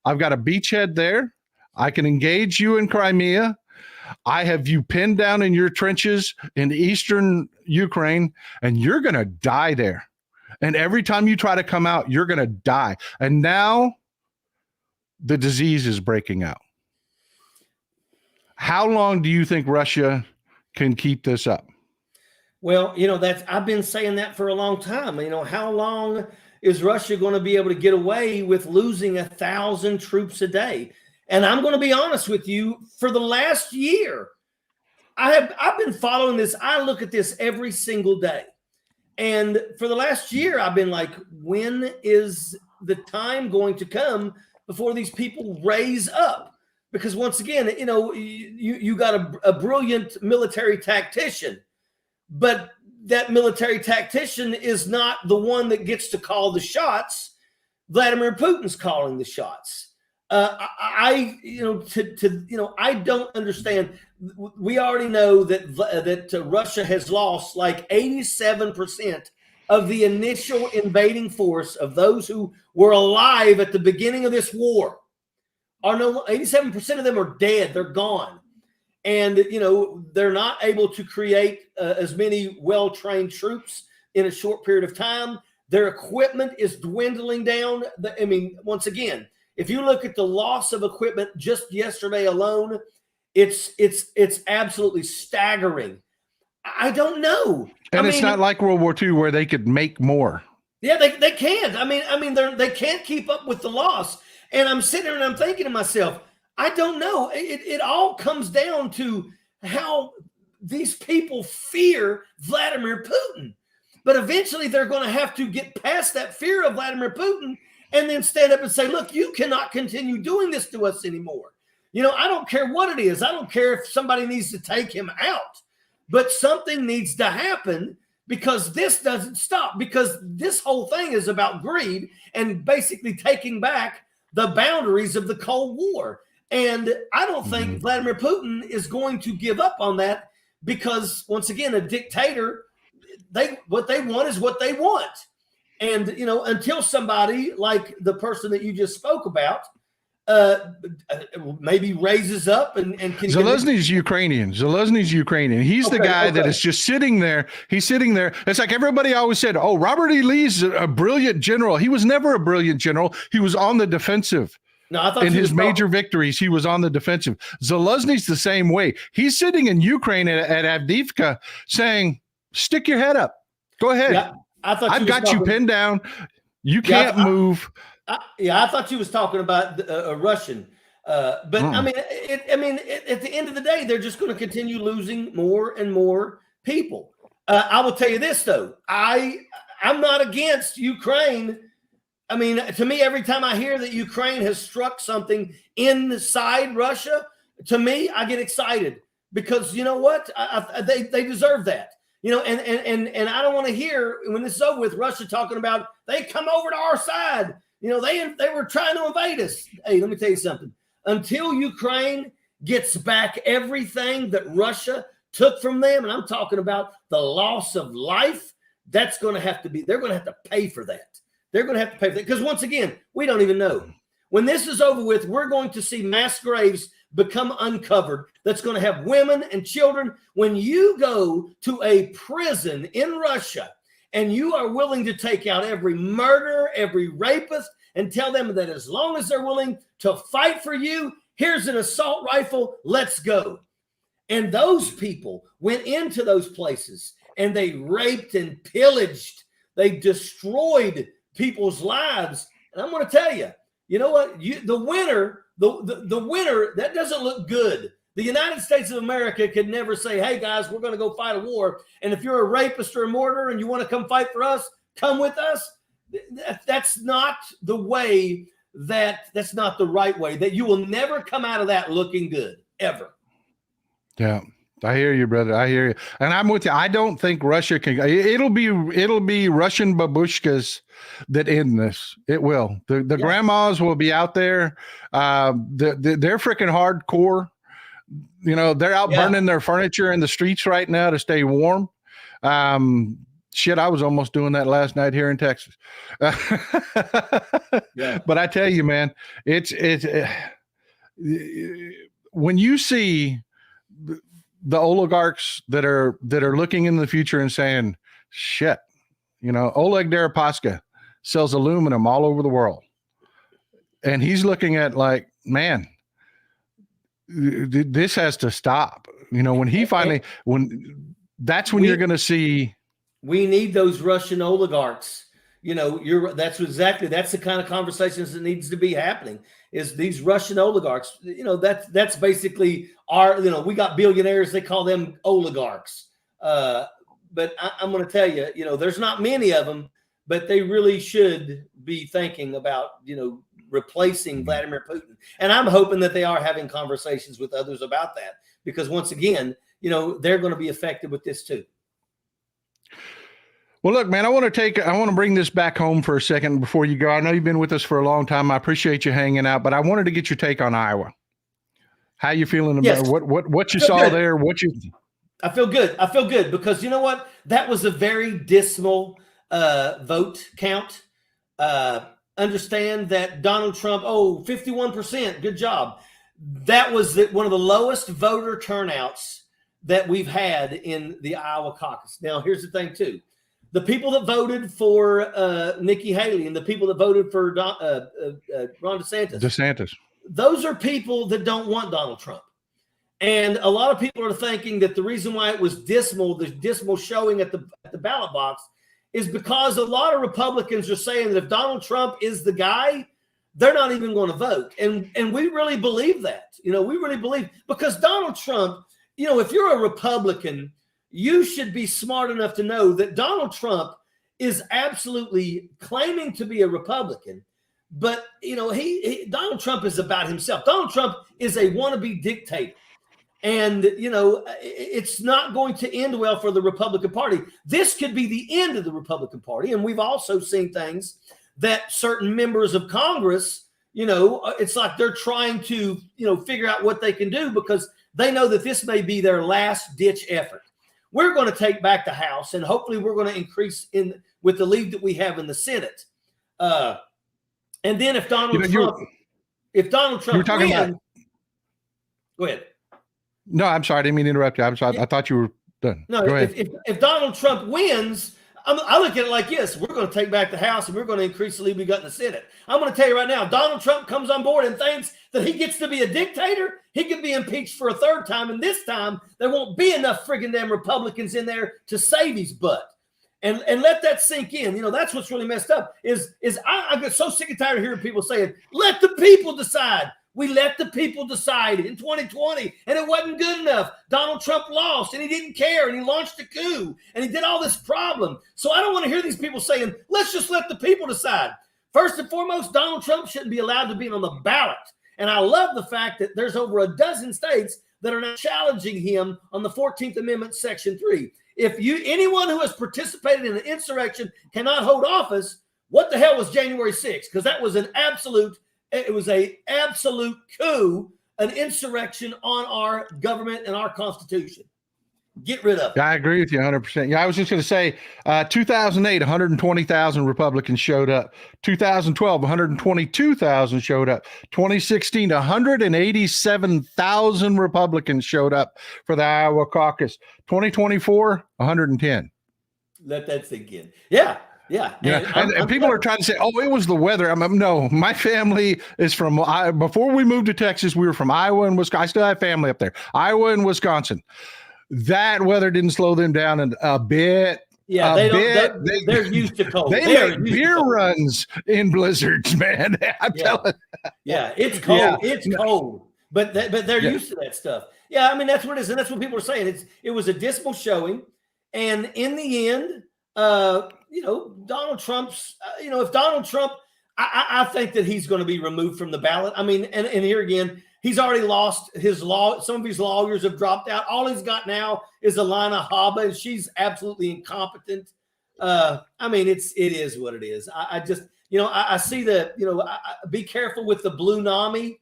I've got a beachhead there. I can engage you in Crimea. I have you pinned down in your trenches in eastern Ukraine, and you're going to die there. And every time you try to come out, you're going to die." And now the disease is breaking out. How long do you think Russia can keep this up? Well, I've been saying that for a long time. How long is Russia going to be able to get away with losing 1,000 troops a day? And I'm going to be honest with you, for the last year, I've been following this. I look at this every single day. And for the last year, I've been like, when is the time going to come before these people raise up? Because once again, you got a brilliant military tactician, but that military tactician is not the one that gets to call the shots. Vladimir Putin's calling the shots. I don't understand. We already know that Russia has lost like 87% of the initial invading force of those who were alive at the beginning of this war. 87% of them are dead. They're gone. And, they're not able to create as many well-trained troops in a short period of time. Their equipment is dwindling down. Once again, if you look at the loss of equipment just yesterday alone, it's absolutely staggering. I don't know. And it's not like World War II where they could make more. Yeah, they can't. They can't keep up with the loss. And I'm sitting there and I'm thinking to myself, I don't know. It all comes down to how these people fear Vladimir Putin. But eventually they're going to have to get past that fear of Vladimir Putin and then stand up and say, "Look, you cannot continue doing this to us anymore. I don't care what it is. I don't care if somebody needs to take him out. But something needs to happen because this doesn't stop. Because this whole thing is about greed and basically taking back the boundaries of the Cold War. And I don't think Vladimir Putin is going to give up on that because, once again, a dictator, what they want is what they want. And, until somebody like the person that you just spoke about maybe raises up and can. Zelensky's Ukrainian. He's the guy that is just sitting there. He's sitting there. It's like everybody always said, "Oh, Robert E. Lee's a brilliant general." He was never a brilliant general. He was on the defensive. No, I thought in his major victories, he was on the defensive. Zelensky's the same way. He's sitting in Ukraine at Avdiivka saying, "Stick your head up. Go ahead. Yeah, I've got you pinned down. You can't move." I thought you was talking about a Russian. But I mean, at the end of the day, they're just going to continue losing more and more people. I will tell you this, though. I'm not against Ukraine. I mean, to me, every time I hear that Ukraine has struck something inside Russia, to me, I get excited because you know what? They deserve that. You know, and I don't want to hear when this is over with Russia talking about they come over to our side. You know, they were trying to invade us. Hey, let me tell you something. Until Ukraine gets back everything that Russia took from them, and I'm talking about the loss of life, that's going to have to be, they're going to have to pay for that. They're going to have to pay for that. Because once again, we don't even know. When this is over with, we're going to see mass graves become uncovered. That's going to have women and children. When you go to a prison in Russia and you are willing to take out every murderer, every rapist, and tell them that as long as they're willing to fight for you, here's an assault rifle, let's go. And those people went into those places and they raped and pillaged. They destroyed people's lives. And I'm going to tell you, you know what? The winner, that doesn't look good. The United States of America could never say, hey, guys, we're going to go fight a war. And if you're a rapist or a murderer and you want to come fight for us, come with us. That's not the way, that's not the right way. That you will never come out of that looking good, ever. Yeah. I hear you, brother. I hear you. And I'm with you. I don't think Russia can. It'll be Russian babushkas that end this. It will. The grandmas will be out there. They're freaking hardcore. You know, they're out burning their furniture in the streets right now to stay warm. Shit, I was almost doing that last night here in Texas. But I tell you, man, it's when you see the oligarchs that are looking in the future and saying, shit, you know, Oleg Deripaska sells aluminum all over the world. And he's looking at like, man, this has to stop. You know, when he finally, that's when you're going to see. We need those Russian oligarchs. You know, that's the kind of conversations that needs to be happening is these Russian oligarchs. You know, that's basically we got billionaires. They call them oligarchs. But I'm going to tell you, you know, there's not many of them, but they really should be thinking about, you know, replacing Vladimir Putin. And I'm hoping that they are having conversations with others about that because once again, you know, they're going to be affected with this too. Well, look, man, I want to bring this back home for a second before you go. I know you've been with us for a long time. I appreciate you hanging out, but I wanted to get your take on Iowa. How you feeling about what you saw there? I feel good. I feel good because you know what? That was a very dismal vote count. Understand that Donald Trump, 51%, good job. That was one of the lowest voter turnouts that we've had in the Iowa caucus. Now, here's the thing, too. The people that voted for Nikki Haley and the people that voted for Ron DeSantis, those are people that don't want Donald Trump. And a lot of people are thinking that the reason why it was dismal, the dismal showing at the ballot box, is because a lot of Republicans are saying that if Donald Trump is the guy, they're not even going to vote. And we really believe that. You know, we really believe because Donald Trump, you know, if you're a Republican, you should be smart enough to know that Donald Trump is absolutely claiming to be a Republican, but you know, Donald Trump is about himself. Donald Trump is a wannabe dictator. And, you know, it's not going to end well for the Republican Party. This could be the end of the Republican Party. And we've also seen things that certain members of Congress, you know, it's like they're trying to, you know, figure out what they can do because they know that this may be their last ditch effort. We're going to take back the House and hopefully we're going to increase with the lead that we have in the Senate. And then if Donald Trump wins, go ahead. No, I'm sorry. I didn't mean to interrupt you. I'm sorry. I thought you were done. No, go ahead. If Donald Trump wins, I look at it like this. We're going to take back the House and we're going to increase the lead we got in the Senate. I'm going to tell you right now, Donald Trump comes on board and thinks that he gets to be a dictator. He could be impeached for a third time. And this time there won't be enough friggin' damn Republicans in there to save his butt. And let that sink in. You know, that's what's really messed up is I get so sick and tired of hearing people saying, let the people decide. We let the people decide in 2020, and it wasn't good enough. Donald Trump lost, and he didn't care, and he launched a coup, and he did all this problem. So I don't want to hear these people saying, let's just let the people decide. First and foremost, Donald Trump shouldn't be allowed to be on the ballot. And I love the fact that there's over a dozen states that are now challenging him on the 14th Amendment, Section 3. If anyone who has participated in an insurrection cannot hold office, what the hell was January 6th? Because that was an absolute coup, an insurrection on our government and our Constitution. Get rid of it. I agree with you 100%. Yeah, I was just going to say 2008, 120,000 Republicans showed up. 2012, 122,000 showed up. 2016, 187,000 Republicans showed up for the Iowa caucus. 2024, 110. Let that sink in. Yeah. Yeah. And people are trying to say, oh, it was the weather. No, my family is from, before we moved to Texas, we were from Iowa and Wisconsin. I still have family up there. Iowa and Wisconsin. That weather didn't slow them down a bit. Yeah, they're used to cold. They make beer runs in blizzards, man. I'm telling you. Yeah, it's cold. Yeah. It's cold. But they're used to that stuff. Yeah, I mean, that's what it is. And that's what people are saying. It was a dismal showing. And in the end, Donald Trump's, if Donald Trump, I think that he's going to be removed from the ballot. I mean, and here again, he's already lost his law. Some of his lawyers have dropped out. All he's got now is Alana Habba, and she's absolutely incompetent. I mean, it is what it is. I just, I see that, be careful with the blue NAMI.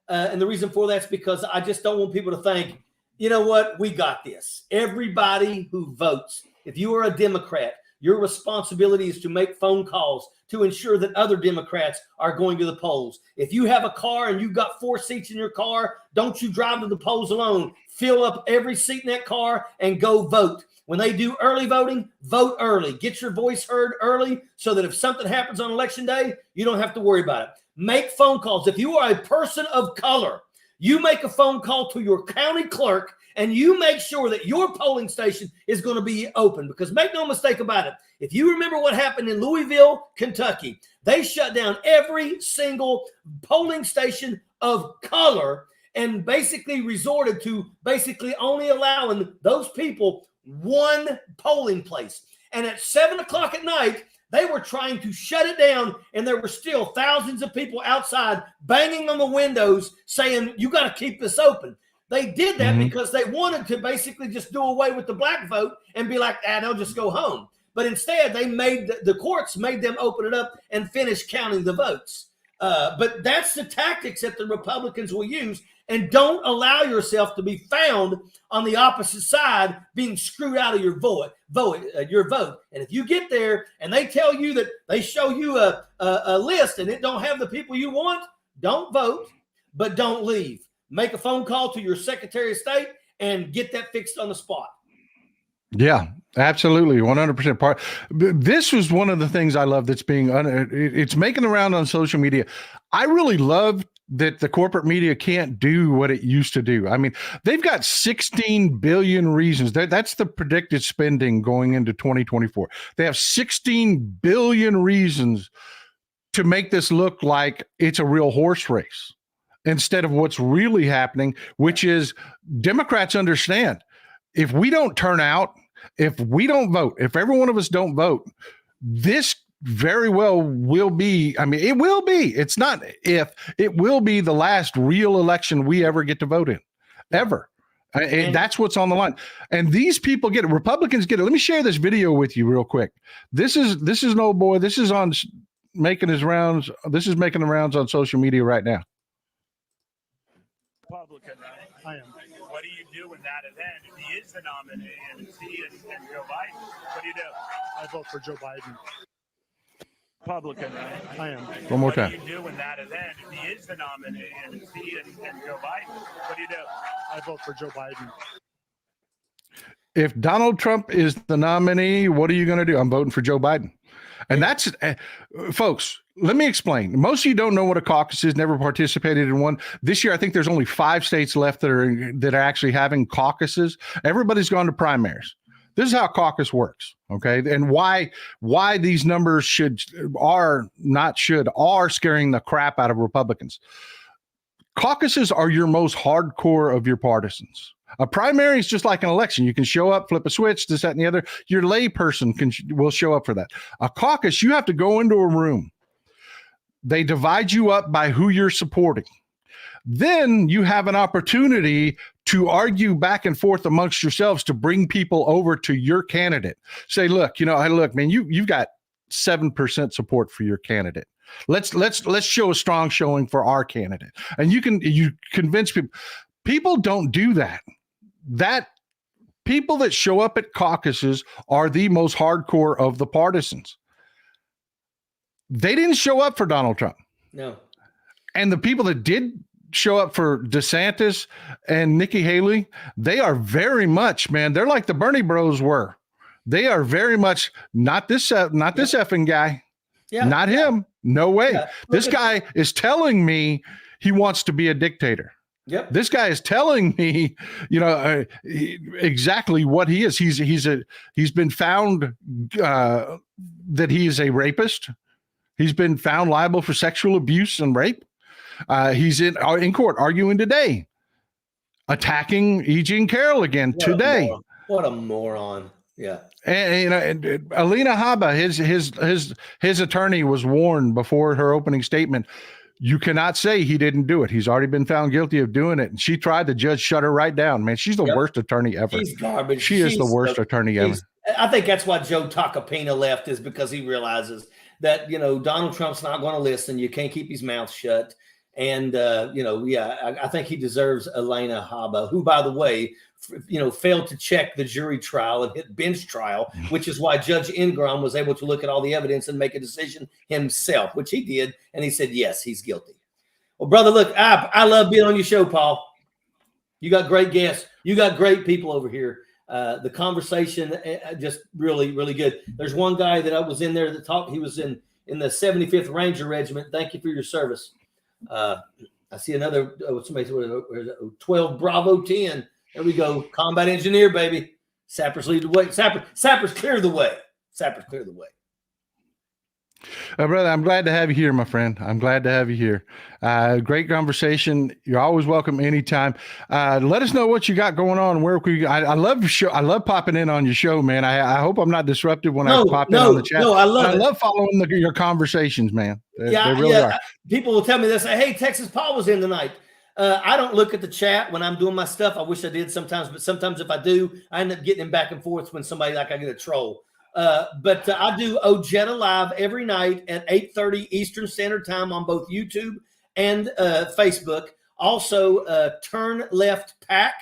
And the reason for that's because I just don't want people to think, you know what, we got this. Everybody who votes, if you are a Democrat, your responsibility is to make phone calls to ensure that other Democrats are going to the polls. If you have a car and you've got 4 seats in your car, don't you drive to the polls alone. Fill up every seat in that car and go vote. When they do early voting, vote early. Get your voice heard early so that if something happens on election day, you don't have to worry about it. Make phone calls. If you are a person of color, you make a phone call to your county clerk and you make sure that your polling station is going to be open, because make no mistake about it. If you remember what happened in Louisville, Kentucky, they shut down every single polling station of color and basically resorted to basically only allowing those people one polling place. And at 7 o'clock at night, they were trying to shut it down, and there were still thousands of people outside banging on the windows saying, you got to keep this open. They did that because they wanted to basically just do away with the black vote and be like, they'll just go home. But instead, they the courts made them open it up and finish counting the votes. But that's the tactics that the Republicans will use. And don't allow yourself to be found on the opposite side being screwed out of your vote. And if you get there and they tell you that they show you a list and it don't have the people you want, don't vote, but don't leave. Make a phone call to your Secretary of State and get that fixed on the spot. Yeah, absolutely. 100% part. This was one of the things I love that's it's making the round on social media. I really love that the corporate media can't do what it used to do. I mean, they've got 16 billion reasons. That's the predicted spending going into 2024. They have 16 billion reasons to make this look like it's a real horse race instead of what's really happening, which is Democrats understand if we don't turn out, if we don't vote, if every one of us don't vote, this very well will be, it will be, it's not if, it will be the last real election we ever get to vote in, ever. And that's what's on the line. And these people get it. Republicans get it. Let me share this video with you real quick. This is an old boy. This is making the rounds on social media right now. Republican, I am. What do you do in that event if he is the nominee and it's he and Joe Biden? What do you do? I vote for Joe Biden. Republican, I am. One more time. What do you do in that event if he is the nominee and it's he and Joe Biden? What do you do? I vote for Joe Biden. If Donald Trump is the nominee, what are you going to do? I'm voting for Joe Biden. And that's, folks, let me explain. Most of you don't know what a caucus is, never participated in one. This year, I think there's only 5 states left that are actually having caucuses. Everybody's gone to primaries. This is how caucus works, okay? And why these numbers are scaring the crap out of Republicans. Caucuses are your most hardcore of your partisans. A primary is just like an election. You can show up, flip a switch, this, that, and the other. Your lay person will show up for that. A caucus, you have to go into a room. They divide you up by who you're supporting. Then you have an opportunity to argue back and forth amongst yourselves to bring people over to your candidate. Say, look, man, you've got 7% support for your candidate. Let's show a strong showing for our candidate. And you convince people. People don't do that. That people that show up at caucuses are the most hardcore of the partisans. They didn't show up for Donald Trump. No. And the people that did show up for DeSantis and Nikki Haley, they are very much, man, they're like the Bernie bros were. They are very much not this effing guy. Yeah. Not him. No way. Yeah. This guy is telling me he wants to be a dictator. Yep. This guy is telling me, exactly what he is. He's been found that he is a rapist. He's been found liable for sexual abuse and rape. He's in court arguing today, attacking E. Jean Carroll again today. What a moron! Yeah. And Alina Habba, his attorney was warned before her opening statement. You cannot say he didn't do it. He's already been found guilty of doing it. And she tried. The judge shut her right down. Man, she's the worst attorney ever. She's garbage. She is the worst attorney ever. I think that's why Joe Tacopina left, is because he realizes that, Donald Trump's not going to listen. You can't keep his mouth shut. And, I think he deserves Elena Habba, who, by the way, failed to check the jury trial and hit bench trial, which is why Judge Ingram was able to look at all the evidence and make a decision himself, which he did. And he said, yes, he's guilty. Well, brother, look, I love being on your show, Paul. You got great guests. You got great people over here. The conversation just really, really good. There's one guy that I was in there that talked. He was in the 75th Ranger Regiment. Thank you for your service. I see another, somebody said 12 Bravo 10. There we go. Combat engineer, baby. Sappers lead the way. Sappers clear the way. Sappers clear the way. Brother, I'm glad to have you here, my friend. I'm glad to have you here. Great conversation. You're always welcome anytime. Let us know what you got going on. I love your show. I love popping in on your show, man. I hope I'm not disruptive when I pop in on the chat. No, I love following your conversations, man. They really are. People will tell me this. Hey, Texas Paul was in tonight. I don't look at the chat when I'm doing my stuff. I wish I did sometimes, but sometimes if I do, I end up getting back and forth when somebody, I get a troll. But I do Ojeda Live every night at 8:30 Eastern Standard Time on both YouTube and Facebook. Also, Turn Left Pack.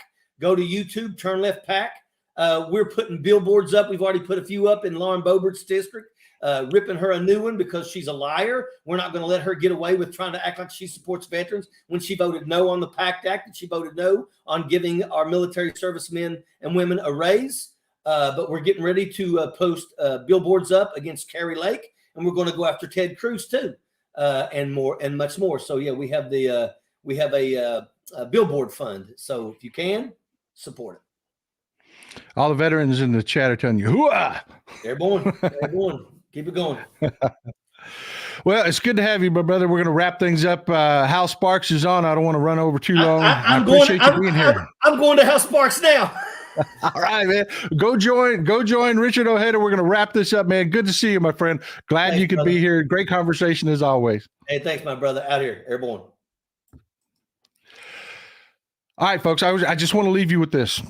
Go to YouTube, Turn Left Pack. We're putting billboards up. We've already put a few up in Lauren Boebert's district, ripping her a new one because she's a liar. We're not going to let her get away with trying to act like she supports veterans when she voted no on the PACT Act, and she voted no on giving our military servicemen and women a raise. But we're getting ready to post billboards up against Carrie Lake, and we're going to go after Ted Cruz too, and more and much more. So yeah, we have a billboard fund. So if you can, support it. All the veterans in the chat are telling you, hooah! Airborne. Keep it going. Well, it's good to have you, my brother. We're going to wrap things up. Hal Sparks is on. I don't want to run over too long. I appreciate you being here. I'm going to Hal Sparks now. All right, man. Go join Richard Ojeda. We're going to wrap this up, man. Good to see you, my friend. Glad you could be here. Great conversation as always. Hey, thanks, my brother. Out here, airborne. All right, folks. I just want to leave you with this.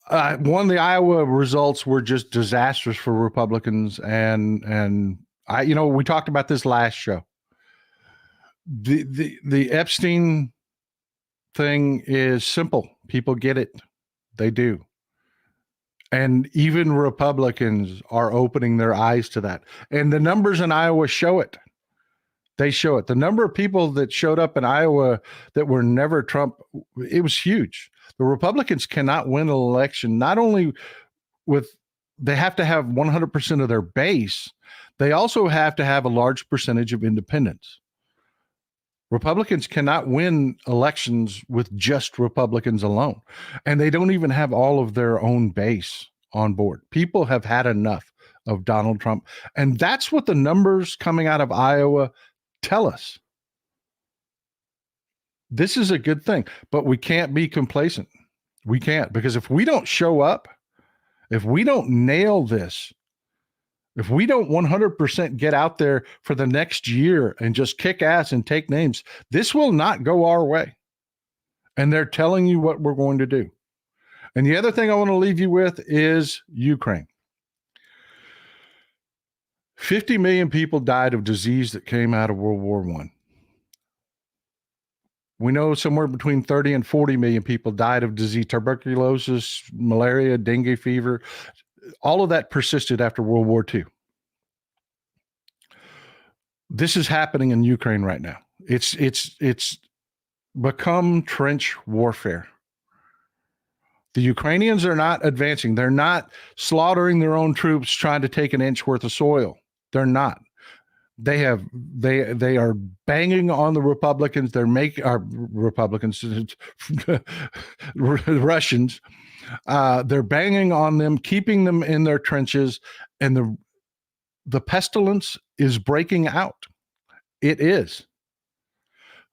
One, the Iowa results were just disastrous for Republicans, and we talked about this last show. The Epstein thing is simple. People get it. They do. And even Republicans are opening their eyes to that. And the numbers in Iowa show it. They show it. The number of people that showed up in Iowa that were never Trump, it was huge. The Republicans cannot win an election, not only they have to have 100% of their base, they also have to have a large percentage of independents. Republicans cannot win elections with just Republicans alone. And they don't even have all of their own base on board. People have had enough of Donald Trump. And that's what the numbers coming out of Iowa tell us. This is a good thing, but we can't be complacent. We can't, because if we don't show up, if we don't nail this, if we don't 100% get out there for the next year and just kick ass and take names, this will not go our way. And they're telling you what we're going to do. And the other thing I want to leave you with is Ukraine. 50 million people died of disease that came out of World War I. We know somewhere between 30 and 40 million people died of disease, tuberculosis, malaria, dengue fever. All of that persisted after World War II. This is happening in Ukraine right now. It's become trench warfare. The Ukrainians are not advancing. They're not slaughtering their own troops trying to take an inch worth of soil. They're not. They are banging on the Republicans. They're making Republicans, Russians. They're banging on them, keeping them in their trenches, and the pestilence is breaking out. It is.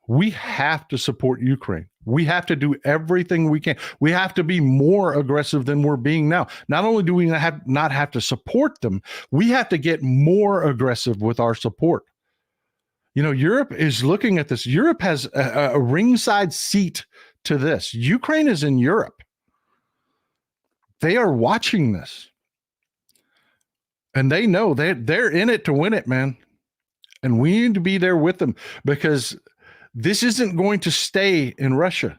We have to support Ukraine. We have to do everything we can. We have to be more aggressive than we're being now. Not only do we not have to support them, we have to get more aggressive with our support. You know, Europe is looking at this. Europe has a ringside seat to this. Ukraine is in Europe. They are watching this. And they know they're in it to win it, man. And we need to be there with them, because this isn't going to stay in Russia.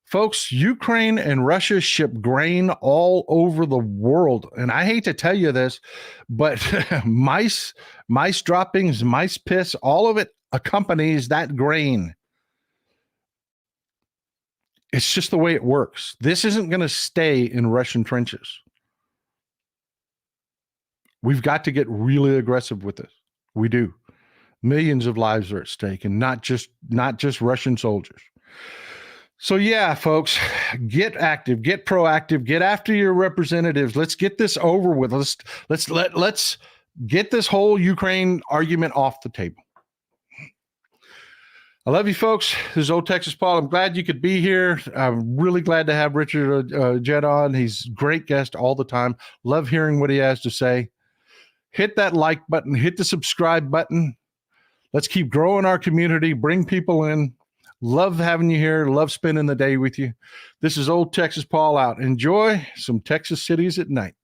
Folks, Ukraine and Russia ship grain all over the world. And I hate to tell you this, but mice droppings, mice piss, all of it accompanies that grain. It's just the way it works. This isn't going to stay in Russian trenches. We've got to get really aggressive with this. We do. Millions of lives are at stake, and not just Russian soldiers. So yeah, folks, get active, get proactive, get after your representatives. Let's get this over with. Let's get this whole Ukraine argument off the table. I love you, folks. This is Old Texas Paul. I'm glad you could be here. I'm really glad to have Richard Jett on. He's a great guest all the time. Love hearing what he has to say. Hit that like button. Hit the subscribe button. Let's keep growing our community, bring people in. Love having you here. Love spending the day with you. This is Old Texas Paul out. Enjoy some Texas cities at night.